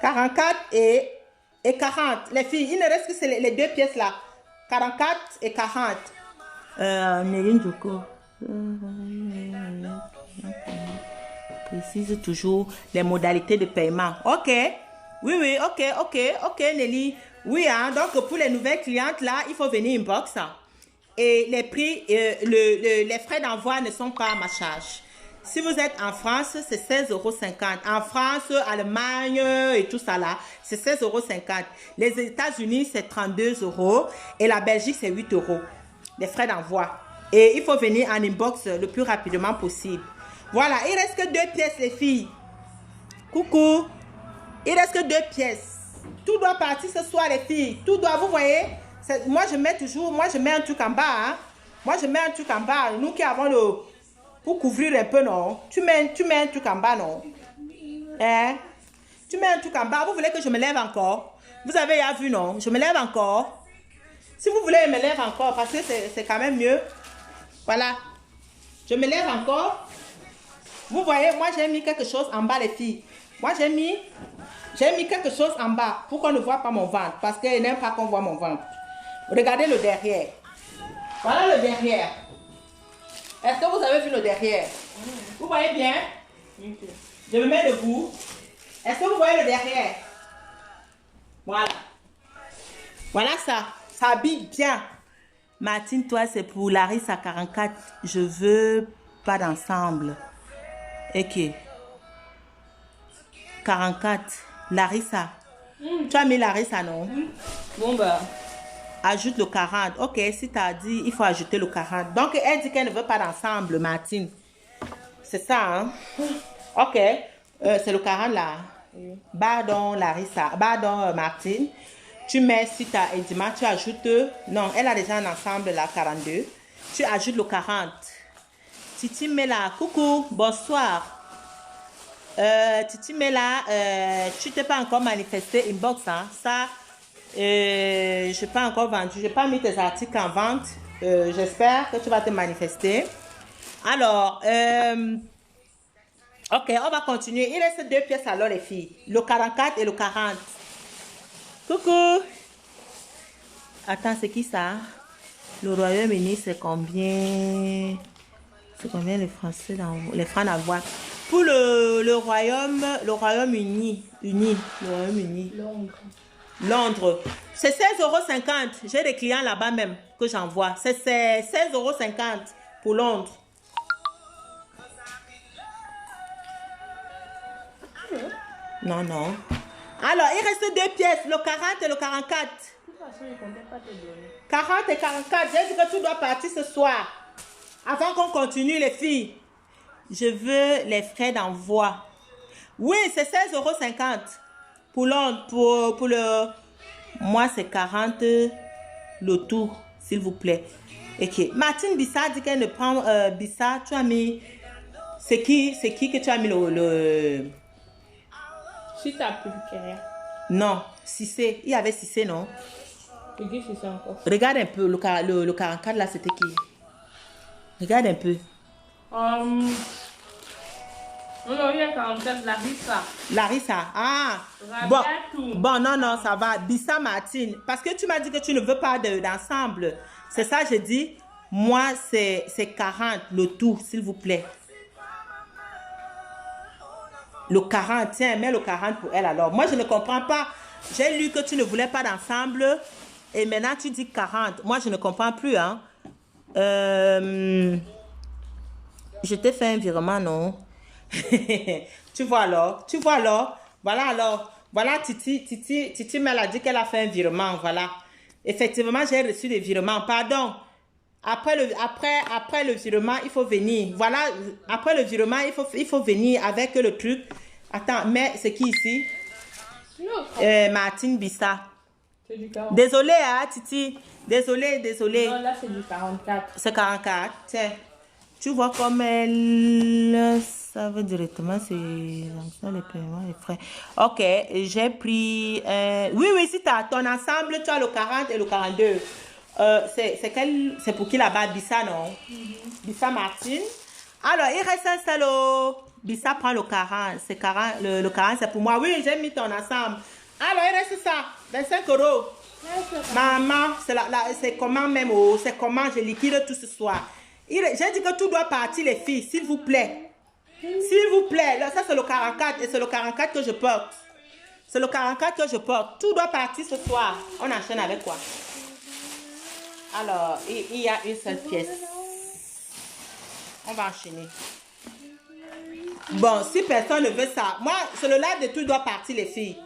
44 et 40. Les filles, il ne reste que les 2 pièces là. 44 et 40. Néline Djoko. Précise toujours les modalités de paiement. Ok. Oui, ok, Nelly. Oui, hein, donc pour les nouvelles clientes là, il faut venir inbox. Et les prix, les frais d'envoi ne sont pas à ma charge. Si vous êtes en France, c'est 16,50 €. En France, Allemagne et tout ça là, c'est 16,50 €. Les États-Unis, c'est 32 € et la Belgique, c'est 8 €. Les frais d'envoi. Et il faut venir en inbox le plus rapidement possible. Voilà, il reste que 2 pièces, les filles. Coucou. Il reste que 2 pièces. Tout doit partir ce soir, les filles. Tout doit, vous voyez. Moi, je mets un truc en bas. Hein. Moi, je mets un truc en bas. Nous qui avons le... Pour couvrir un peu, non? Tu mets un truc en bas, non? Hein? Tu mets un truc en bas. Vous voulez que je me lève encore? Vous avez déjà vu, non? Je me lève encore. Si vous voulez, je me lève encore parce que c'est quand même mieux. Voilà. Je me lève encore. Vous voyez, moi, j'ai mis quelque chose en bas, les filles. Moi, j'ai mis quelque chose en bas pour qu'on ne voit pas mon ventre. Parce qu'elle n'aime pas qu'on voit mon ventre. Regardez le derrière. Voilà le derrière. Est-ce que vous avez vu le derrière? Vous voyez bien? Je me mets debout. Est-ce que vous voyez le derrière? Voilà. Voilà ça. Ça habille bien. Martine, toi, c'est pour Larissa 44. Je veux pas d'ensemble. Ok. 44. Larissa. Tu as mis Larissa, non? Bon, bah. Ajoute le 40. Ok, si tu as dit, il faut ajouter le 40. Donc, elle dit qu'elle ne veut pas d'ensemble, Martine. C'est ça, hein? Ok. C'est le 40 là. Oui. Pardon, Larissa. Pardon, Martine. Tu mets, si tu as Edima, tu ajoutes. Non, elle a déjà un ensemble là, 42. Tu ajoutes le 40. Titi met là. Coucou, bonsoir. Titi mais là, tu t'es pas encore manifesté inbox, hein? Ça, je n'ai pas encore vendu, je n'ai pas mis tes articles en vente. J'espère que tu vas te manifester. Alors, ok, on va continuer. Il reste 2 pièces alors, les filles. Le 44 et le 40. Coucou. Attends, c'est qui ça? Le Royaume-Uni, c'est combien? C'est combien les Français les francs d'avoir? Pour le Royaume-Uni, Londres, c'est 16,50 €. J'ai des clients là-bas même que j'envoie. C'est 16,50 € pour Londres. Non, non. Alors, il reste 2 pièces, le 40 et le 44. De toute façon, il ne comptait pas te donner. 40 et 44, j'ai dit que tu dois partir ce soir. Avant qu'on continue, les filles. Je veux les frais d'envoi. Oui, c'est 16,50 € pour Londres. Pour le... Moi, c'est 40 le tout, s'il vous plaît. Ok. Martine Bissa dit qu'elle ne prend... Bissa, tu as mis... C'est qui que tu as mis le... Si tu as plus rien. Non, Cissé. Il y avait Cissé, non? C'est qui c'est ça encore? Regarde un peu. Le 44, là, c'était qui? Regarde un peu. Non, il y a 44, Larissa. Larissa, ah. Rabiatou. Bon, non, ça va. Bissa Martine. Parce que tu m'as dit que tu ne veux pas d'ensemble. C'est ça, j'ai dit. Moi, c'est 40, le tout, s'il vous plaît. Le 40, tiens, mets le 40 pour elle alors. Moi, je ne comprends pas. J'ai lu que tu ne voulais pas d'ensemble. Et maintenant, tu dis 40. Moi, je ne comprends plus, hein. Je t'ai fait un virement, non? Tu vois alors? Voilà alors. Voilà, Titi m'a dit qu'elle a fait un virement, voilà. Effectivement, j'ai reçu des virements. Pardon. Après le virement, il faut venir. Voilà, après le virement, il faut venir avec le truc. Attends, mais c'est qui ici? Martine Bissa. C'est du 40. Désolée, hein, Titi. Désolée. Non, là, c'est du 44. C'est 44. Tiens. Tu vois comme elle... Ça veut directement, c'est les paiements, les frais. Ok, j'ai pris... Oui, si tu as ton ensemble, tu as le 40 et le 42. C'est pour qui là-bas? Bissa, non? Bissa Martine. Alors, il reste un seul. Bissa prend le 40. C'est 40. Le 40, c'est pour moi. Oui, j'ai mis ton ensemble. Alors, il reste ça. 25 €. Maman, c'est comment même? C'est comment je liquide tout ce soir. J'ai dit que tout doit partir, les filles. S'il vous plaît. S'il vous plaît. Là, ça, c'est le 44. Et c'est le 44 que je porte. C'est le 44 que je porte. Tout doit partir ce soir. On enchaîne avec quoi? Alors, il y a une seule pièce. On va enchaîner. Bon, si personne ne veut ça, moi, c'est le live de tout doit partir, les filles.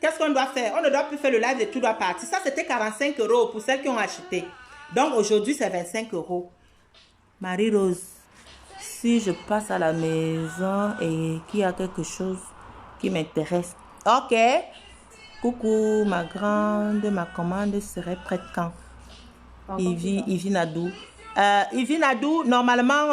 Qu'est-ce qu'on doit faire? On ne doit plus faire le live de tout doit partir. Ça, c'était 45 € pour celles qui ont acheté. Donc, aujourd'hui, c'est 25 €. Marie-Rose, si je passe à la maison et qu'il y a quelque chose qui m'intéresse. Ok. Coucou, ma grande, ma commande serait prête quand? Ivy Nadou. Ivy Nadou, normalement,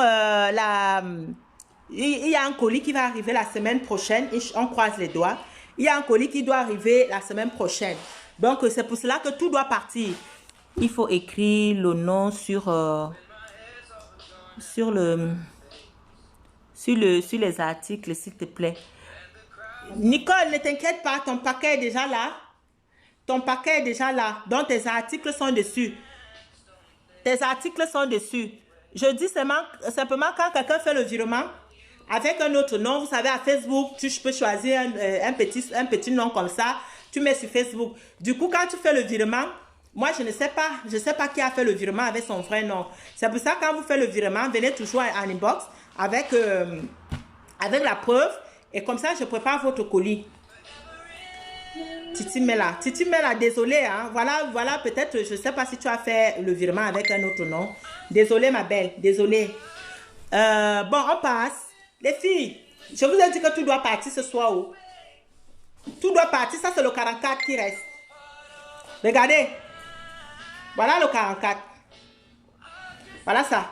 il y a un colis qui va arriver la semaine prochaine. Et on croise les doigts. Il y a un colis qui doit arriver la semaine prochaine. Donc, c'est pour cela que tout doit partir. Il faut écrire le nom sur les articles, s'il te plaît. Nicole, ne t'inquiète pas, ton paquet est déjà là. Ton paquet est déjà là. Donc, tes articles sont dessus. Tes articles sont dessus. Je dis simplement quand quelqu'un fait le virement avec un autre nom, vous savez, à Facebook, tu peux choisir un petit nom comme ça. Tu mets sur Facebook. Du coup, quand tu fais le virement, Moi, je ne sais pas. Je ne sais pas qui a fait le virement avec son vrai nom. C'est pour ça que quand vous faites le virement, venez toujours en inbox avec la preuve. Et comme ça, je prépare votre colis. Titi Mela, désolé. Hein. Voilà, peut-être, je ne sais pas si tu as fait le virement avec un autre nom. Désolé, ma belle. Désolé. Bon, on passe. Les filles, je vous ai dit que tout doit partir ce soir. Oh. Tout doit partir. Ça, c'est le 44 qui reste. Regardez. Voilà le 44. Voilà ça.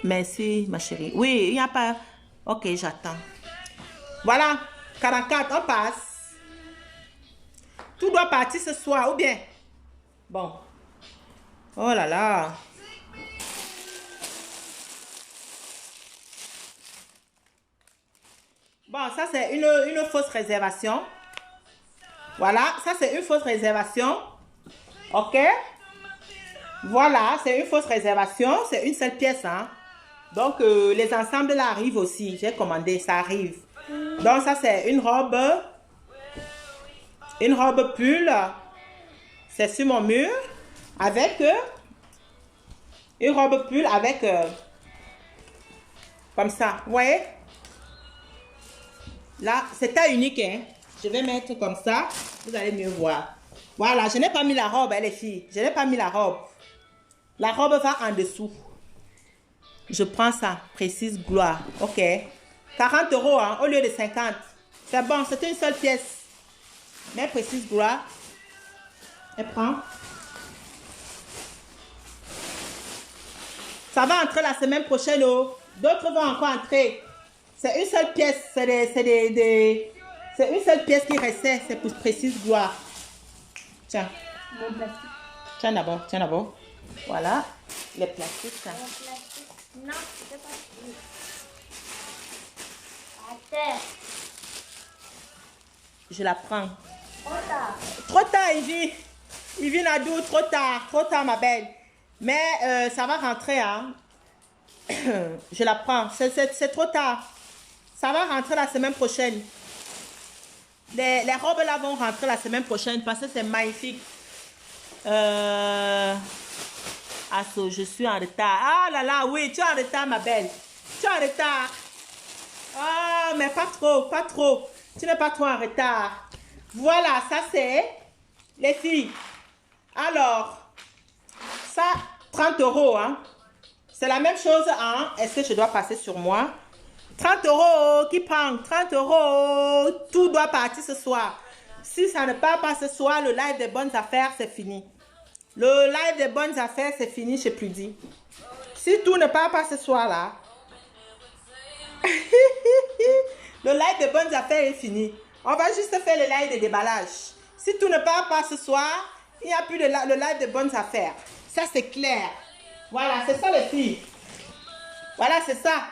Merci, ma chérie. Oui, il n'y a pas... Ok, j'attends. Voilà, 44, on passe. Tout doit partir ce soir, ou bien... Bon. Oh là là. Bon, ça c'est une fausse réservation. Voilà, ça c'est une fausse réservation. Ok. Voilà, c'est une fausse réservation. C'est une seule pièce. Hein. Donc, les ensembles là arrivent aussi. J'ai commandé, ça arrive. Donc, ça c'est une robe. Une robe pull. C'est sur mon mur. Avec... une robe pull avec... comme ça. Vous voyez? Là, c'est taille unique. Hein. Je vais mettre comme ça. Vous allez mieux voir. Voilà, je n'ai pas mis la robe, hein, les filles. Je n'ai pas mis la robe. La robe va en dessous. Je prends ça. Précise gloire. Ok. 40 € hein, au lieu de 50. C'est bon, c'est une seule pièce. Mais précise gloire. Elle prend. Ça va entrer la semaine prochaine. Oh. D'autres vont encore entrer. C'est une seule pièce. C'est une seule pièce qui restait. C'est pour précise gloire. Tiens. Mon plastique. Tiens d'abord. Voilà. Les plastiques. Ça. Mon plastique. Non, c'est pas à terre. Je la prends. Trop tard. Trop tard, Yvi Nadou, trop tard, ma belle. Mais ça va rentrer, hein. Je la prends. C'est trop tard. Ça va rentrer la semaine prochaine. Les robes là vont rentrer la semaine prochaine parce que c'est magnifique. Asso, je suis en retard. Ah là là, oui, tu es en retard, ma belle. Tu es en retard. Ah, mais pas trop. Tu n'es pas trop en retard. Voilà, ça c'est les filles. Alors, ça, 30 €, hein. C'est la même chose, hein. Est-ce que je dois passer sur moi? 30 € qui prend 30 €. Tout doit partir ce soir. Si ça ne part pas ce soir, le live des bonnes affaires, c'est fini. Le live des bonnes affaires, c'est fini chez Pludi. Si tout ne part pas ce soir-là, le live des bonnes affaires est fini. On va juste faire le live de déballage. Si tout ne part pas ce soir, il n'y a plus le live des bonnes affaires. Ça, c'est clair. Voilà, c'est ça les filles. Voilà, c'est ça.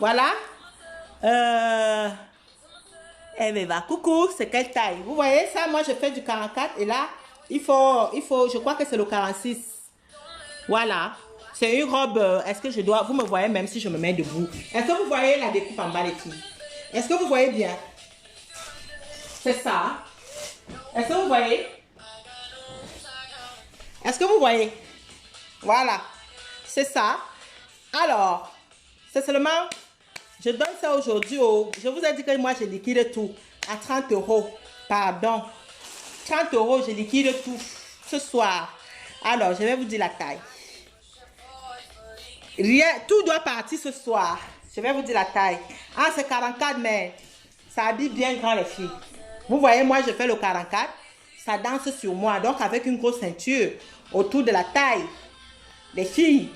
Voilà. Eh ben, coucou, c'est quelle taille? Vous voyez ça, moi je fais du 44 et là, il faut, je crois que c'est le 46. Voilà. C'est une robe, est-ce que je dois, vous me voyez même si je me mets debout. Est-ce que vous voyez la découpe en bas les filles? Est-ce que vous voyez bien? C'est ça. Est-ce que vous voyez? Est-ce que vous voyez? Voilà. C'est ça. Alors, c'est seulement, je donne ça aujourd'hui. Je vous ai dit que moi, je liquide tout à 30 €. Pardon. 30 €, je liquide tout ce soir. Alors, je vais vous dire la taille. Rien, tout doit partir ce soir. Je vais vous dire la taille. Ah, c'est 44, mais ça habille bien grand les filles. Vous voyez, moi, je fais le 44. Ça danse sur moi. Donc, avec une grosse ceinture autour de la taille. Les filles.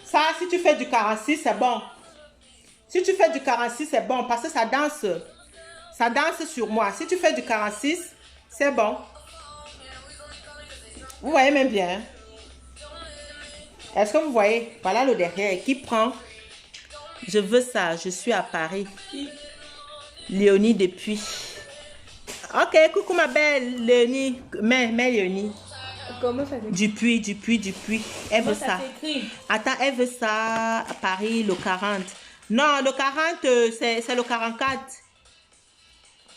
Ça, si tu fais du 46, c'est bon. Si tu fais du 46, c'est bon parce que ça danse. Ça danse sur moi. Si tu fais du 46, c'est bon. Vous voyez même bien. Est-ce que vous voyez? Voilà le derrière qui prend. Je veux ça. Je suis à Paris. Léonie depuis. Ok, coucou ma belle Léonie. Mais Léonie. Comment ça s'écrit? Dupuis. Elle veut ça. Attends, elle veut ça à Paris, le 40. Non, le 40, c'est le 44.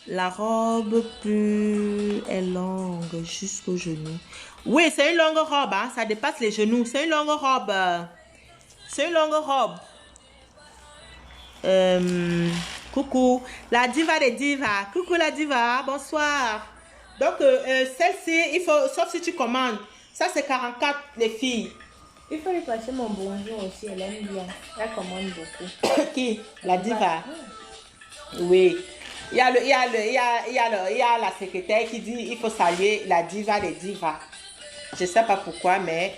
La robe plus est longue jusqu'au genou. Oui, c'est une longue robe, hein? Ça dépasse les genoux. C'est une longue robe. C'est une longue robe. Coucou, la diva des divas. Coucou la diva, bonsoir. Donc, celle-ci, il faut, sauf si tu commandes. Ça, c'est 44, les filles. Il faut lui passer mon bonjour aussi, elle aime bien. Elle commande beaucoup. Qui? La diva. Oui. Il y a la secrétaire qui dit il faut saluer la diva des divas. Je ne sais pas pourquoi, mais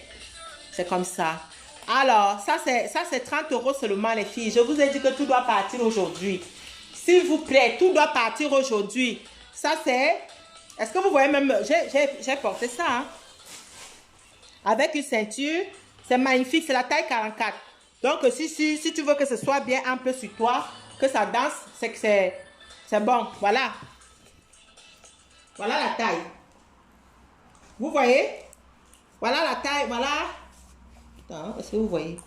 c'est comme ça. Alors, ça c'est 30 € seulement, les filles. Je vous ai dit que tout doit partir aujourd'hui. S'il vous plaît, tout doit partir aujourd'hui. Ça c'est... Est-ce que vous voyez même... J'ai porté ça, hein? Avec une ceinture. C'est magnifique, c'est la taille 44. Donc, si tu veux que ce soit bien ample sur toi, que ça danse, c'est que c'est bon. Voilà. Voilà la taille. Vous voyez? Voilà la taille, voilà. Attends, est-ce que vous voyez?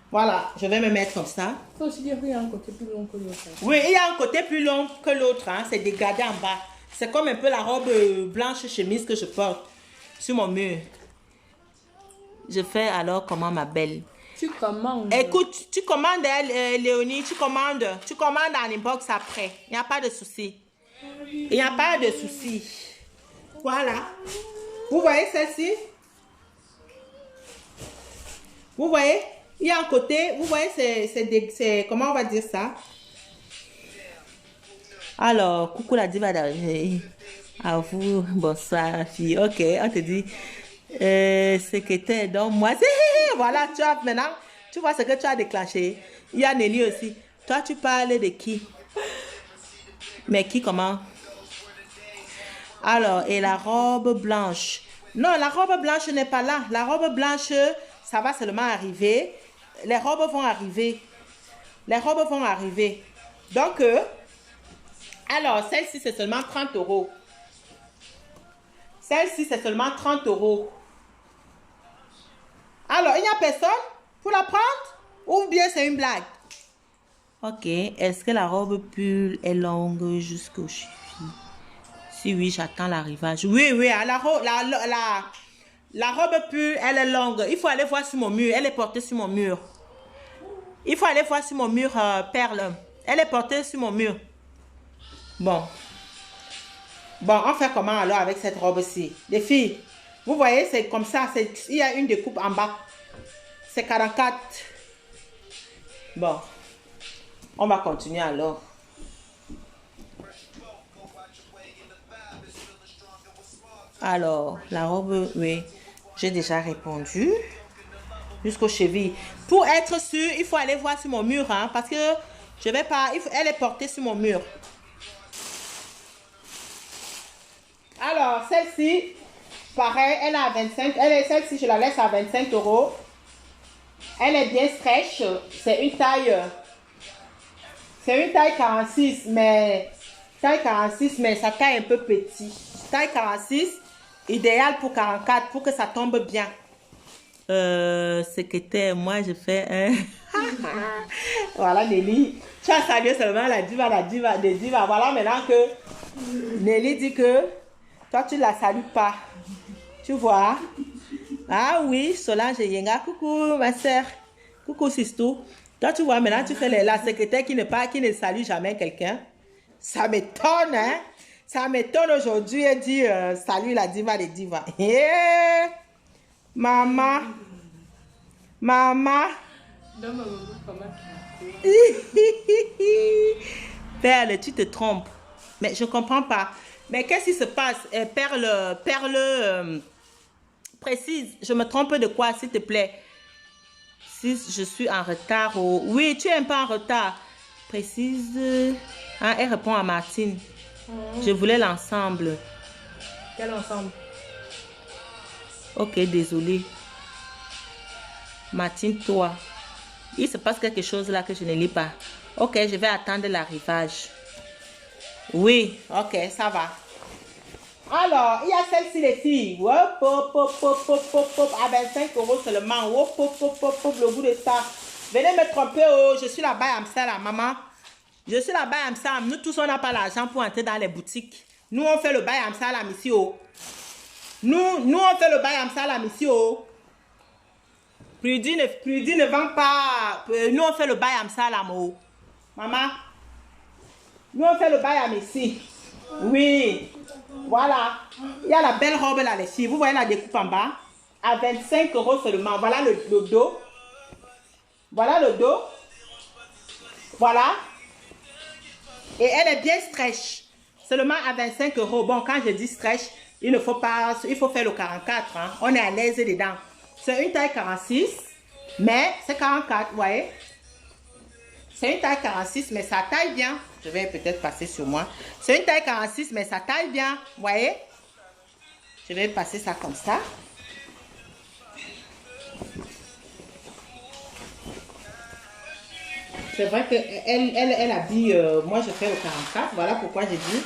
Voilà, je vais me mettre comme ça. Il faut aussi dire qu'il y a un côté plus long que l'autre. Oui, il y a un côté plus long que l'autre. Hein. C'est dégradé en bas. C'est comme un peu la robe blanche chemise que je porte sur mon mur. Je fais alors comment, ma belle? Tu commandes. Écoute, tu commandes, Léonie, tu commandes en inbox après. Il n'y a pas de souci. Il n'y a pas de souci. Voilà. Vous voyez celle-ci? Vous voyez? Il y a un côté, vous voyez, c'est comment on va dire ça? Alors, coucou la diva d'arriver. À vous, bonsoir, fille. Ok, on te dit, secrétaire, donc moi, voilà, tu as maintenant, tu vois ce que tu as déclenché. Il y a Nelly aussi. Toi, tu parles de qui? Mais qui, comment? Alors, et la robe blanche. Non, la robe blanche n'est pas là. La robe blanche, ça va seulement arriver. Les robes vont arriver. Les robes vont arriver. Donc, alors, celle-ci, c'est seulement 30 €. Celle-ci, c'est seulement 30 €. Alors, il n'y a personne pour la prendre? Ou bien c'est une blague? Ok. Est-ce que la robe pull est longue jusqu'au cheville? Si oui, j'attends l'arrivage. Oui, la robe pull, elle est longue. Il faut aller voir sur mon mur. Elle est portée sur mon mur. Il faut aller voir sur mon mur, Perle. Elle est portée sur mon mur. Bon. Bon, on fait comment alors avec cette robe-ci? Les filles, vous voyez, c'est comme ça. Il y a une découpe en bas. C'est 44. Bon. On va continuer alors. Alors, la robe, oui. J'ai déjà répondu. Jusqu'aux chevilles. Pour être sûr, il faut aller voir sur mon mur. Hein, parce que je vais pas... elle est portée sur mon mur. Alors, celle-ci, pareil, elle est à 25. Celle-ci, je la laisse à 25 €. Elle est bien stretch. C'est une taille 46, mais sa taille est un peu petit. Taille 46, idéal pour 44, pour que ça tombe bien. Secrétaire, moi je fais un... Voilà, Nelly. Tu as salué seulement la diva des divas. Voilà, maintenant que Nelly dit que toi, tu ne la salues pas. Tu vois? Ah oui, Solange et Yenga. Coucou, ma soeur. Coucou, Sistou. Toi, tu vois, maintenant, tu fais la secrétaire qui ne salue jamais quelqu'un. Ça m'étonne, hein? Ça m'étonne aujourd'hui. Elle dit salut la diva des divas. Yeah. Maman. Perle, tu te trompes. Mais je ne comprends pas. Mais qu'est-ce qui se passe? Perle, précise. Je me trompe de quoi, s'il te plaît? Si je suis en retard. Oui, tu es un peu en retard. Précise. Hein, elle répond à Martine. Je voulais l'ensemble. Quel ensemble? Ok, désolé. Martine, toi. Il se passe quelque chose là que je ne lis pas. Ok, je vais attendre l'arrivage. Oui, ok, ça va. Alors, il y a celle-ci, les filles. Hop, hop, hop, hop, hop, hop, hop, à 25 € seulement. Hop, hop, hop, hop, hop, le goût de ça. Venez me tromper, oh, je suis là-bas à Amsterdam, maman. Je suis là-bas à Amsam. Nous tous, on n'a pas l'argent pour entrer dans les boutiques. Nous, on fait le bail Amsam à la mission. Nous, on fait le bail Amsam à la mission. Prudi ne vend pas. Nous, on fait le bail Amsam à la mo. Maman. Nous, on fait le bail à Messi. Oui. Voilà. Il y a la belle robe là, les filles. Vous voyez la découpe en bas? À 25 € seulement. Voilà le dos. Voilà le dos. Voilà. Et elle est bien stretch. Seulement à 25 €. Bon, quand je dis stretch, il faut faire le 44. Hein. On est à l'aise dedans. C'est une taille 46. Mais c'est 44, vous voyez? C'est une taille 46, mais ça taille bien. Je vais peut-être passer sur moi. C'est une taille 46, mais ça taille bien. Vous voyez? Je vais passer ça comme ça. C'est vrai qu'elle a dit, moi je fais le 44. Voilà pourquoi j'ai dit,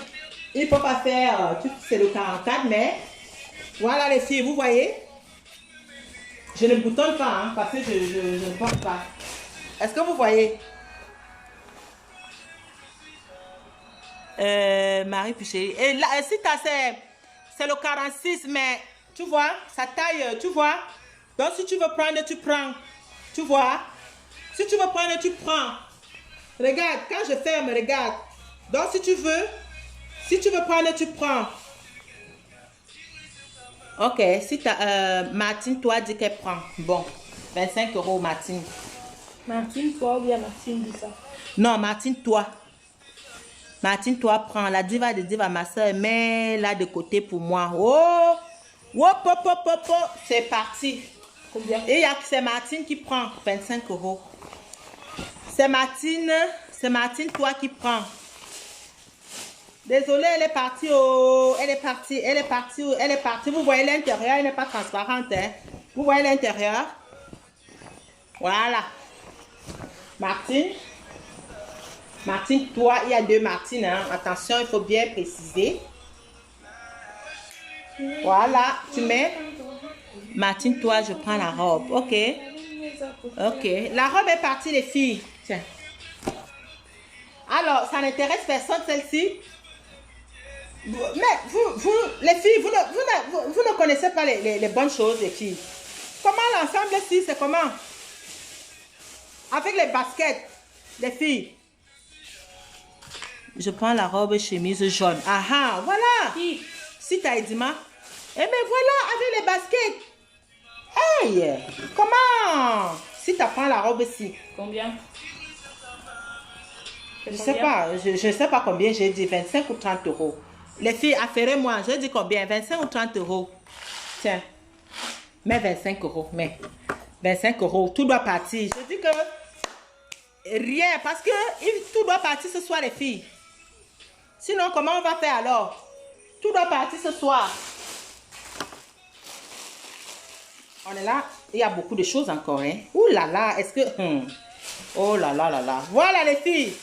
il ne faut pas faire, c'est le 44, mais voilà les filles, vous voyez? Je ne boutonne pas, hein, parce que je ne porte pas. Est-ce que vous voyez? Marie Puchéry. Et là, si c'est le 46, mais tu vois, ça taille, tu vois. Donc si tu veux prendre, tu prends. Tu vois. Si tu veux prendre, tu prends. Regarde, quand je ferme, regarde. Donc si tu veux prendre, tu prends. Ok, si Martine, toi, dis qu'elle prend. Bon, 25 € Martine. Martine, toi ou bien Martine dit ça? Non, Martine, toi. Martine, toi, prends. La diva de diva, ma soeur, mets là de côté pour moi. Oh! Hop, hop, hop, hop, hop. C'est parti. Combien? Et c'est Martine qui prend 25 €. C'est Martine, toi qui prends. Désolée, elle est partie. Oh, elle est partie. Vous voyez l'intérieur, elle n'est pas transparente. Hein? Vous voyez l'intérieur? Voilà. Martine, toi, il y a 2 Martines. Hein? Attention, il faut bien préciser. Voilà, tu mets. Martine, toi, je prends la robe. Ok. Ok. La robe est partie, les filles. Tiens. Alors, ça n'intéresse personne, celle-ci. Mais vous, les filles, vous ne connaissez pas les bonnes choses, les filles. Comment l'ensemble ici, c'est comment? Avec les baskets, les filles. Je prends la robe chemise jaune. Ah ah, voilà. Si t'as Edima. Eh bien voilà, avec les baskets. Hey, comment? Si tu prends la robe ici. Combien? Je sais pas, je sais pas combien j'ai dit, 25 ou 30 €. Les filles, affairez-moi, je dis combien? 25 ou 30 €. Tiens, mets 25 €, mais 25 €, tout doit partir. Je dis que rien, parce que tout doit partir ce soir, les filles. Sinon, comment on va faire alors? Tout doit partir ce soir. On est là, il y a beaucoup de choses encore, hein. Ouh là là, est-ce que... Oh là là là là. Voilà les filles.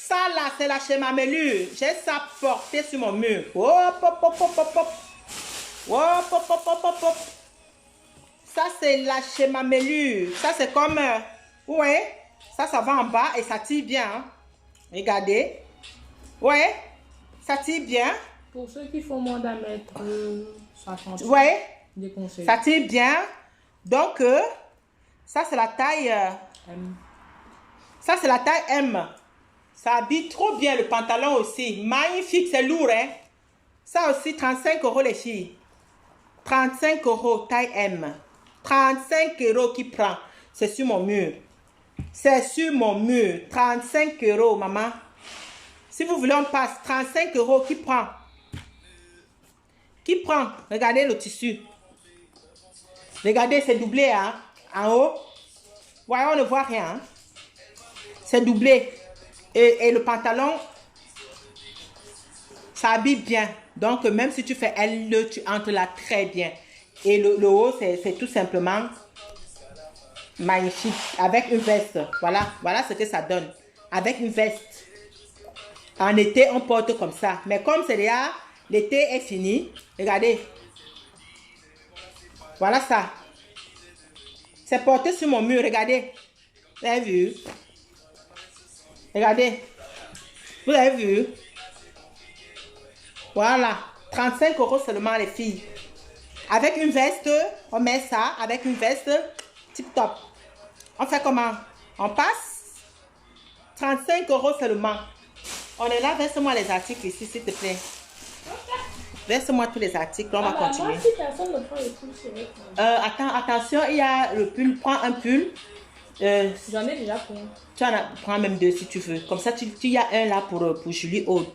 Ça là, c'est la chemamelure. J'ai ça porté sur mon mur. Hop, hop, hop, hop, hop, hop. Hop, hop, hop, hop, hop, hop. Ça, c'est la chemamelure. Ça, c'est comme... ouais, ça va en bas et ça tire bien. Hein. Regardez. Ouais, ça tire bien. Pour ceux qui font moins d'un mètre 60. Ouais, déconseille. ça tire bien. Donc, ça, c'est la taille... M. Ça, c'est la taille M. Ça habille trop bien le pantalon aussi. Magnifique, c'est lourd, hein. Ça aussi, 35 € les filles. 35 €, taille M. 35 € qui prend. C'est sur mon mur. C'est sur mon mur. 35 €, maman. Si vous voulez, on passe. 35 € qui prend. Qui prend? Regardez le tissu. Regardez, c'est doublé, hein. En haut. Voyez, on ne voit rien. Hein? C'est doublé. Et le pantalon, ça habille bien. Donc, même si tu fais L, tu entres là très bien. Et le haut, c'est tout simplement magnifique. Avec une veste. Voilà. Voilà ce que ça donne. Avec une veste. En été, on porte comme ça. Mais comme c'est déjà, l'été est fini. Regardez. Voilà ça. C'est porté sur mon mur. Regardez. Vous avez vu? Regardez. Vous avez vu? Voilà. 35 € seulement, les filles. Avec une veste, on met ça. Avec une veste, tip top. On fait comment? On passe 35 € seulement. On est là, verse-moi les articles ici, s'il te plaît. Verse-moi tous les articles, on va continuer. Moi, si personne ne prend le pull, c'est vrai. Attends, attention, il y a le pull. Prends un pull. J'en ai déjà pris. Tu en as, prends même 2 si tu veux. Comme ça, tu y as un là pour Julie Aude.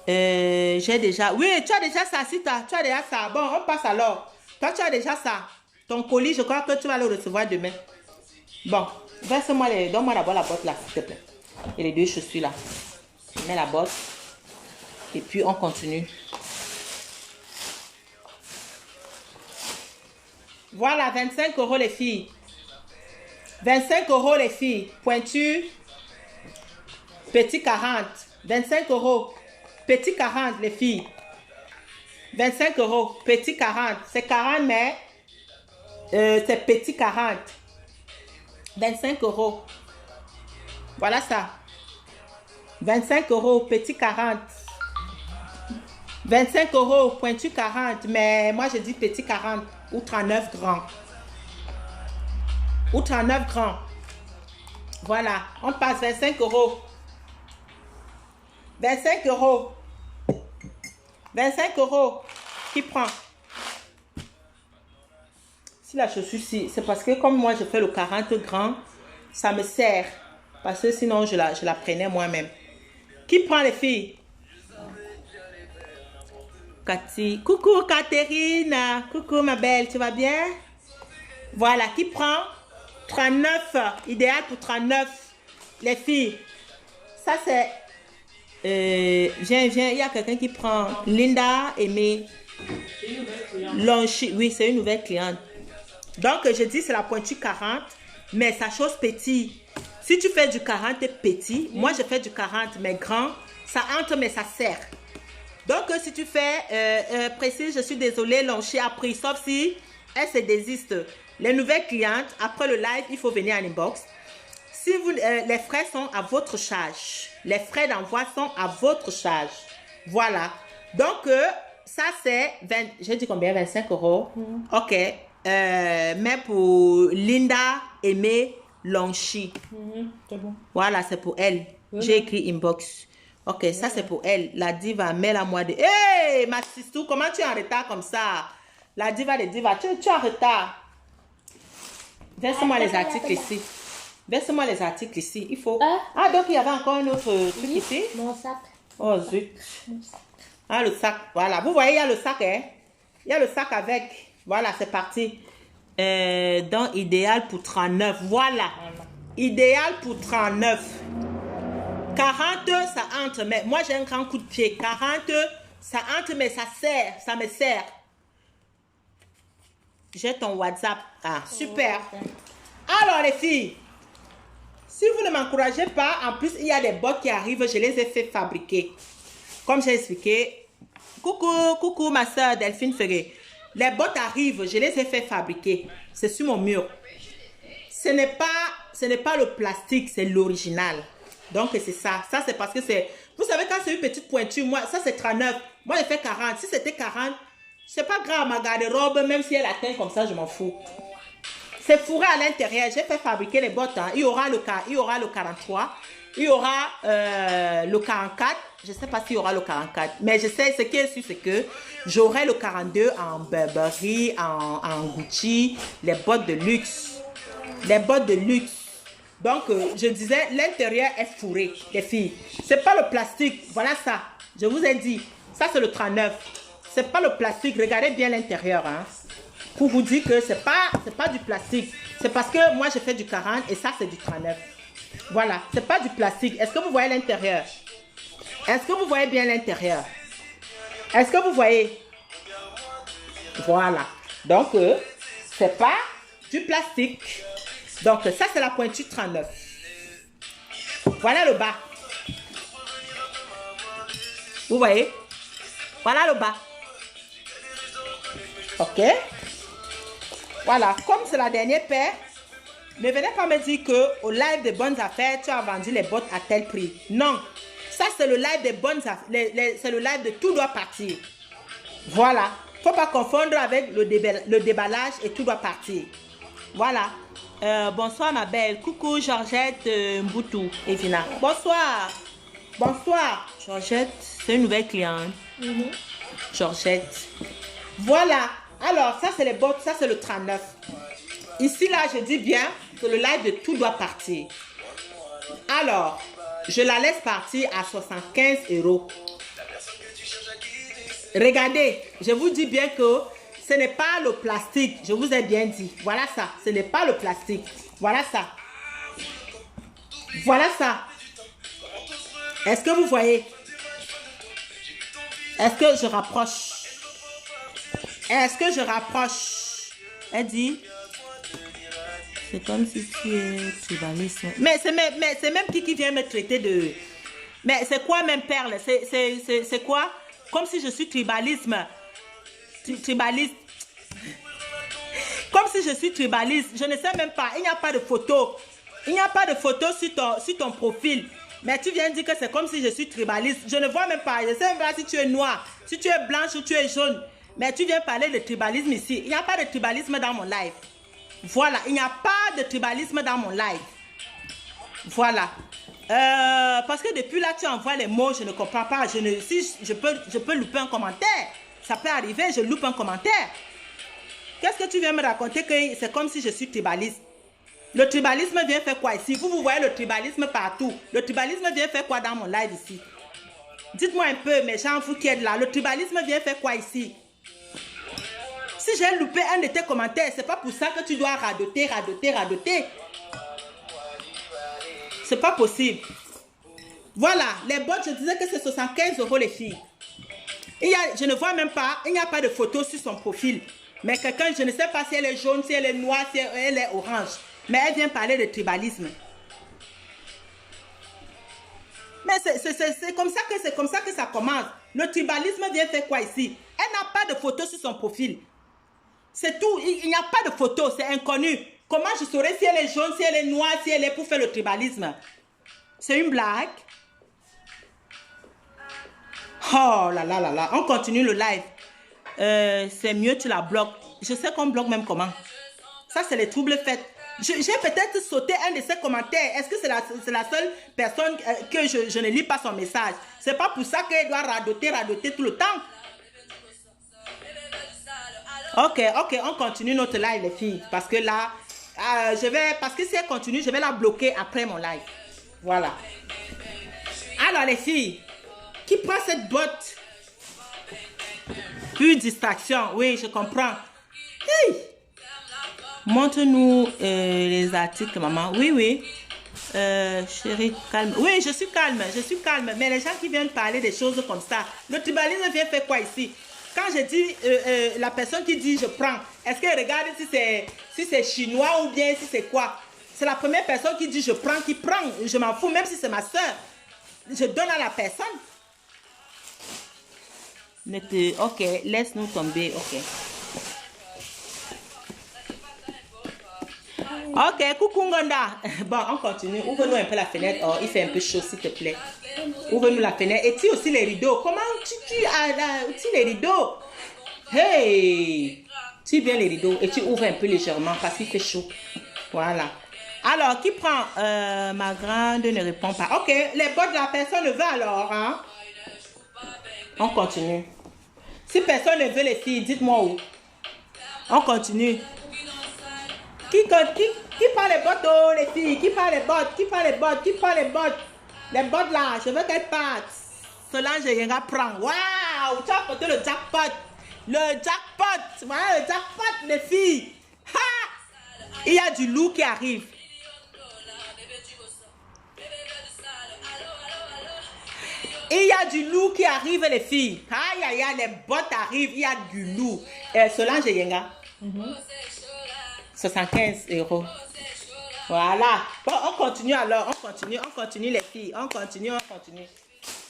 J'ai déjà... Oui, tu as déjà ça, si tu as déjà ça. Bon, on passe alors. Toi, tu as déjà ça. Ton colis, je crois que tu vas le recevoir demain. Bon, verse-moi les... Donne-moi d'abord la botte là, s'il te plaît. Et les 2 chaussures là. Je mets la botte. Et puis, on continue. Voilà, 25 € les filles. 25 € les filles. Pointu. Petit 40. 25 €. Petit 40 les filles. 25 €. Petit 40. C'est 40 mais c'est petit 40. 25 €. Voilà ça. 25 €. Petit 40. 25 €. Pointu 40. Mais moi je dis petit 40. Ou 39 grands. Ou 39 grands. Voilà. On passe 25 €. 25 €. 25 €. Qui prend? Si la chaussure, si, c'est parce que comme moi je fais le 40 grands, ça me sert. Parce que sinon je la prenais moi-même. Qui prend les filles? Cathy. Coucou Catherine. Coucou ma belle, tu vas bien? Voilà, qui prend? 39. Idéal pour 39. Les filles. Ça c'est... viens, il y a quelqu'un qui prend. Linda Aimé. Lonchi. Oui, c'est une nouvelle cliente. Donc, je dis c'est la pointue 40, mais sa chose petit. Si tu fais du 40 petit, moi je fais du 40 mais grand, ça entre mais ça serre. Donc, si tu fais précis, je suis désolée, Lonchi a pris, sauf si elle se désiste. Les nouvelles clientes, après le live, il faut venir en inbox. Si vous, les frais sont à votre charge. Les frais d'envoi sont à votre charge. Voilà. Donc, ça c'est... J'ai dit combien? 25 €. Ok. Mais pour Linda Aimé Lonchi. C'est bon. Voilà, c'est pour elle. J'ai écrit inbox. Ok, ça c'est pour elle. La diva, mets-la moi de... Hey, ma sister, comment tu es en retard comme ça? La diva des divas, tu es en retard. Verse-moi les articles ici. Verse-moi les articles ici. Il faut... Ah, donc il y avait encore un autre truc ici. Mon sac. Oh, zut. Ah, le sac. Voilà. Vous voyez, il y a le sac, hein? Il y a le sac avec. Voilà, c'est parti. Donc, idéal pour 39. Voilà. Idéal pour 39. 40, ça entre. Mais moi, j'ai un grand coup de pied. 40, ça entre, mais ça serre. Ça me sert. J'ai ton WhatsApp. Ah, super. Alors, les filles. Si vous ne m'encouragez pas, en plus, il y a des bottes qui arrivent. Je les ai fait fabriquer. Comme j'ai expliqué. Coucou, ma soeur Delphine Ferré. Les bottes arrivent. Je les ai fait fabriquer. C'est sur mon mur. Ce n'est pas le plastique, c'est l'original. Donc, c'est ça. Ça, c'est parce que c'est... Vous savez, quand c'est une petite pointure, moi, ça, c'est 39. Moi, j'ai fait 40. Si c'était 40, c'est pas grave, ma garde-robe, même si elle atteint comme ça, je m'en fous. C'est fourré à l'intérieur. J'ai fait fabriquer les bottes. Hein. Il y aura le 43. Il y aura le 44. Je ne sais pas s'il y aura le 44. Mais je sais, ce qui est sûr, c'est que j'aurai le 42 en Burberry, en Gucci. Les bottes de luxe. Les bottes de luxe. Donc, je disais, l'intérieur est fourré, les filles. C'est pas le plastique. Voilà ça. Je vous ai dit. Ça, c'est le 39. C'est pas le plastique. Regardez bien l'intérieur. Hein. Pour vous dire que c'est pas du plastique. C'est parce que moi, je fais du 40 et ça, c'est du 39. Voilà. C'est pas du plastique. Est-ce que vous voyez l'intérieur? Est-ce que vous voyez bien l'intérieur? Est-ce que vous voyez? Voilà. Donc, c'est pas du plastique. Donc, ça, c'est la pointure 39. Voilà le bas. Vous voyez? Voilà le bas. OK? Voilà. Comme c'est la dernière paire, ne venez pas me dire qu'au live de bonnes affaires, tu as vendu les bottes à tel prix. Non. Ça, c'est le live des bonnes affaires. C'est le live de tout doit partir. Voilà. Faut pas confondre avec le déballage et tout doit partir. Voilà. Bonsoir, ma belle. Coucou, Georgette Mboutou et Vina. Bonsoir. Bonsoir. Georgette, c'est une nouvelle cliente. Georgette. Voilà. Alors, ça, c'est les bottes. Ça, c'est le 39. Ici, là, je dis bien que le live de tout doit partir. Alors, je la laisse partir à 75 €. Regardez, je vous dis bien que ce n'est pas le plastique. Je vous ai bien dit. Voilà ça. Ce n'est pas le plastique. Voilà ça. Voilà ça. Est-ce que vous voyez? Est-ce que je rapproche? Est-ce que je rapproche? Elle dit... C'est comme si tu es tribaliste. Mais c'est même qui vient me traiter de... Mais c'est quoi même perle? C'est quoi? Comme si je suis tribalisme. Tribaliste. Comme si je suis tribaliste. Je ne sais même pas. Il n'y a pas de photo. Il n'y a pas de photo sur ton profil. Mais tu viens dire que c'est comme si je suis tribaliste. Je ne vois même pas. Je ne sais même pas si tu es noir, si tu es blanche ou tu es jaune. Mais tu viens parler de tribalisme ici. Il n'y a pas de tribalisme dans mon live. Voilà, il n'y a pas de tribalisme dans mon live. Voilà. Parce que depuis là, tu envoies les mots, je ne comprends pas. Si je peux louper un commentaire. Ça peut arriver, je loupe un commentaire. Qu'est-ce que tu viens me raconter que c'est comme si je suis tribaliste? Le tribalisme vient faire quoi ici? Vous voyez le tribalisme partout. Le tribalisme vient faire quoi dans mon live ici? Dites-moi un peu, mes gens, vous qui êtes là. Le tribalisme vient faire quoi ici? Si j'ai loupé un de tes commentaires, c'est pas pour ça que tu dois radoter. C'est pas possible. Voilà, les bottes, je disais que c'est 75 € les filles. Je ne vois même pas, il n'y a pas de photo sur son profil. Mais quelqu'un, je ne sais pas si elle est jaune, si elle est noire, si elle est orange. Mais elle vient parler de tribalisme. Mais c'est comme ça que ça commence. Le tribalisme vient faire quoi ici? Elle n'a pas de photo sur son profil. C'est tout. Il n'y a pas de photo. C'est inconnu. Comment je saurais si elle est jaune, si elle est noire, si elle est pour faire le tribalisme? C'est une blague. Oh là là là là. On continue le live. C'est mieux, tu la bloques. Je sais qu'on bloque même comment. Ça, c'est les troubles faits. J'ai peut-être sauté un de ses commentaires. Est-ce que c'est la seule personne que je ne lis pas son message? C'est pas pour ça qu'elle doit radoter tout le temps. Ok, on continue notre live, les filles. Parce que là, parce que si elle continue, je vais la bloquer après mon live. Voilà. Alors, les filles, qui prend cette botte? Plus distraction. Oui, je comprends. Hey! Montre-nous les articles, maman. Oui. Chérie, calme. Oui, je suis calme. Mais les gens qui viennent parler des choses comme ça, le tribalisme vient faire quoi ici? Quand je dis, la personne qui dit je prends, est-ce qu'elle regarde si c'est chinois ou bien si c'est quoi? C'est la première personne qui dit je prends, qui prend. Je m'en fous, même si c'est ma soeur. Je donne à la personne. Ok, laisse-nous tomber, ok. Ok, coucou Ngonda. Bon, on continue. Ouvre-nous un peu la fenêtre. Oh, il fait un peu chaud, s'il te plaît. Ouvre-nous la fenêtre. Et tire aussi les rideaux. Comment tu tires les rideaux? Hey! Tire bien les rideaux et tu ouvres un peu légèrement parce qu'il fait chaud. Voilà. Alors, qui prend? Ma grande ne répond pas. Ok, les bottes de la personne ne veut alors. Hein? On continue. Si personne ne veut les filles, dites-moi où. On continue. Qui prend les bottes, oh, les filles? Qui prend les bottes? Les bottes là, je veux qu'elles partent. Solange Yenga prend. Waouh, tu as porté le jackpot. Voilà le jackpot, les filles. Ha! Il y a du loup qui arrive. Il y a du loup qui arrive, les filles. Aïe, aïe, aïe, les bottes arrivent. Il y a du loup. Solange Yenga. 75 €. Voilà. Bon, on continue alors. On continue les filles. On continue.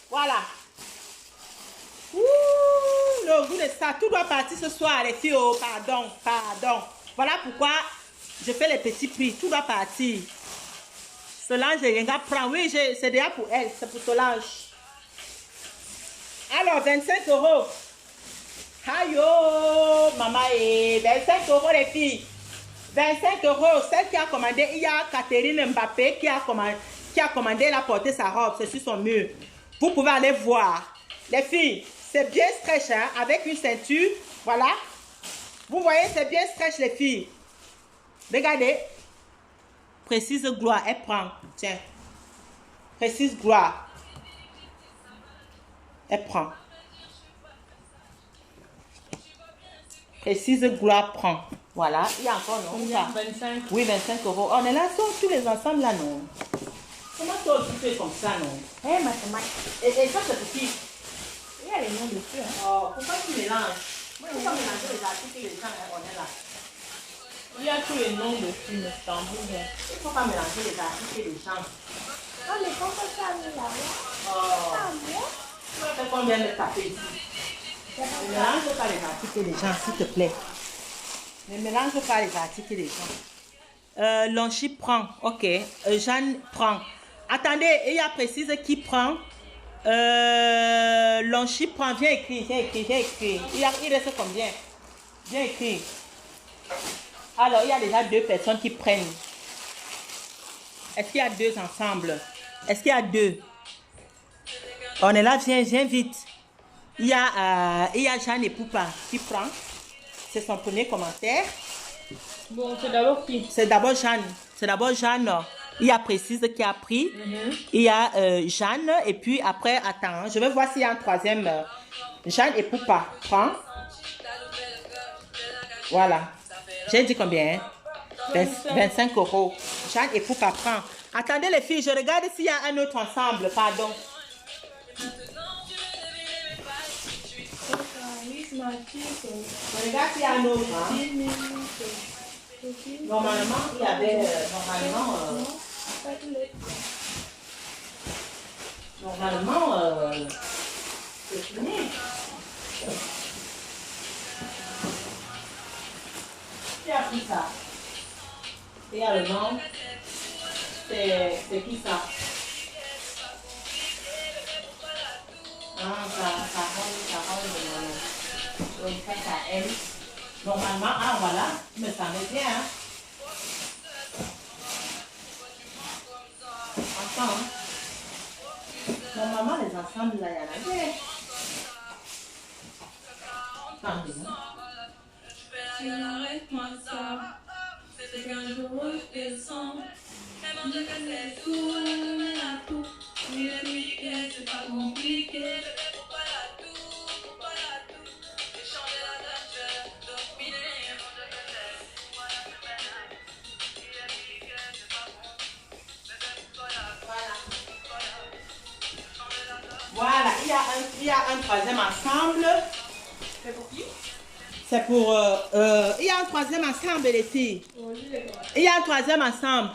Voilà. Ouh, le goût de ça. Tout doit partir ce soir, les filles. Oh, pardon. Voilà pourquoi je fais les petits prix. Tout doit partir. Solange Yenga prend. Oui, c'est déjà pour elle. C'est pour Solange. Alors, 25 €. Aïe, oh, maman, et 25 € les filles. 25 €. Celle qui a commandé, il y a Catherine Mbappé qui a commandé, elle a porté sa robe, c'est sur son mur. Vous pouvez aller voir. Les filles, c'est bien stretch, hein, avec une ceinture. Voilà. Vous voyez, c'est bien stretch, les filles. Regardez. Précise gloire, elle prend. Tiens. Précise gloire. Elle prend. Précise gloire prend. Voilà. Il y a encore, non? Combien? 25. Oui, 25 €. On est là sur tous les ensembles, là, non? Comment toi, tu fais comme ça, non? Eh, mathématiques. Et ça, c'est pour qui? Il y a les noms dessus. Hein. Oh, pourquoi tu mélanges? Pourquoi mélanger les articles des gens, hein, on est là? Il y a tous les noms dessus, mais c'est en bout. Il ne faut pas mélanger les articles des gens. Ah, mais quand ça me l'a Oh, ah, moi? tu vas faire combien de taper ici? Ne mélange pas les articles des gens, s'il te plaît. Ne mélange pas les articles des gens. Lonchi prend, ok. Jeanne prend. Attendez, il y a précise qui prend. Lonchi prend, viens écrire, viens écrire, viens écrire. Il reste combien? Viens écrire. Alors, il y a déjà 2 personnes qui prennent. Est-ce qu'il y a 2 ensemble? Est-ce qu'il y a 2? On est là, viens vite. Il y a Jeanne et Poupa qui prend. C'est son premier commentaire. Bon, c'est d'abord qui? C'est d'abord Jeanne. C'est d'abord Jeanne. Il y a Précise qui a pris. Il y a Jeanne. Et puis après, attends, je vais voir s'il y a un troisième. Jeanne et Poupa prend. Voilà. J'ai dit combien? 25 €. Jeanne et Poupa prend. Attendez les filles, je regarde s'il y a un autre ensemble. Pardon. Je regarde s'il y a un autre. Hein. Normalement, il y avait... Normalement, c'est fini. Qui a pris ça? Il y a le nom. C'est qui ça? Ah, ça rend le fait à elle. Normalement, ah voilà, mais ça me bien. Hein? Attends. Hein? Normalement, les ensembles, là, il y en a bien. Attendez. Hein? Arrête-moi ça, c'était qu'un jour redescends. Tellement de casser tout, à tout. Il est piqué, c'est pas compliqué. Bébé, pourquoi la tout? J'ai changé la date, dominé. Mon Dieu, voilà, c'est maintenant. Il est piqué, c'est pas compliqué. Bébé, pourquoi la Voilà, il y a un troisième ensemble. C'est pour qui? C'est pour... il y a un troisième ensemble, les filles. Il y a un troisième ensemble.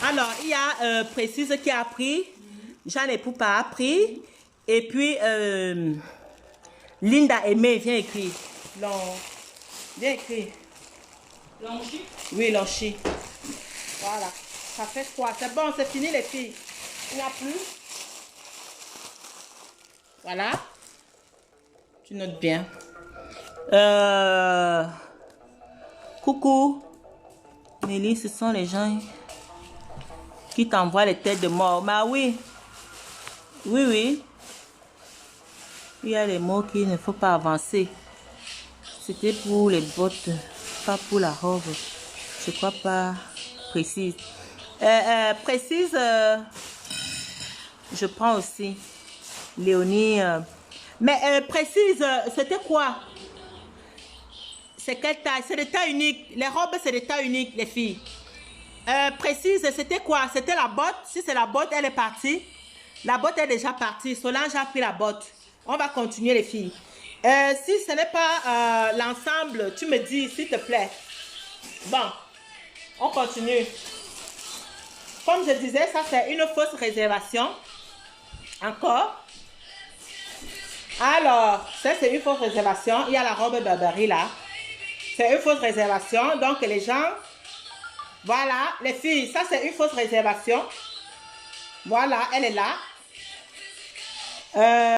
Alors, il y a Précise qui a pris. Jeanne et Poupa a pris. Et puis, Linda Aimé, viens écrire. Viens écrire. Lonchi? Oui, Lonchi. Voilà. Ça fait 3. C'est bon, c'est fini, les filles. Il n'y a plus. Voilà. Tu notes bien. Coucou. Mélie, ce sont les gens qui t'envoient les têtes de mort. Bah oui. Oui. Il y a les mots qu'il ne faut pas avancer. C'était pour les bottes, pas pour la robe. Je crois pas. Précise. Précise. Je prends aussi. Léonie. Mais Précise, c'était quoi? C'est quelle taille? C'est de taille unique. Les robes, c'est de taille unique, les filles. Précise, c'était quoi? C'était la botte. Si c'est la botte, elle est partie. La botte est déjà partie. Solange a pris la botte. On va continuer, les filles. Si ce n'est pas l'ensemble, tu me dis, s'il te plaît. Bon, on continue. Comme je disais, ça c'est une fausse réservation. Encore. Alors, ça c'est une fausse réservation. Il y a la robe Burberry là. C'est une fausse réservation. Donc les gens, voilà, les filles, ça c'est une fausse réservation. Voilà, elle est là.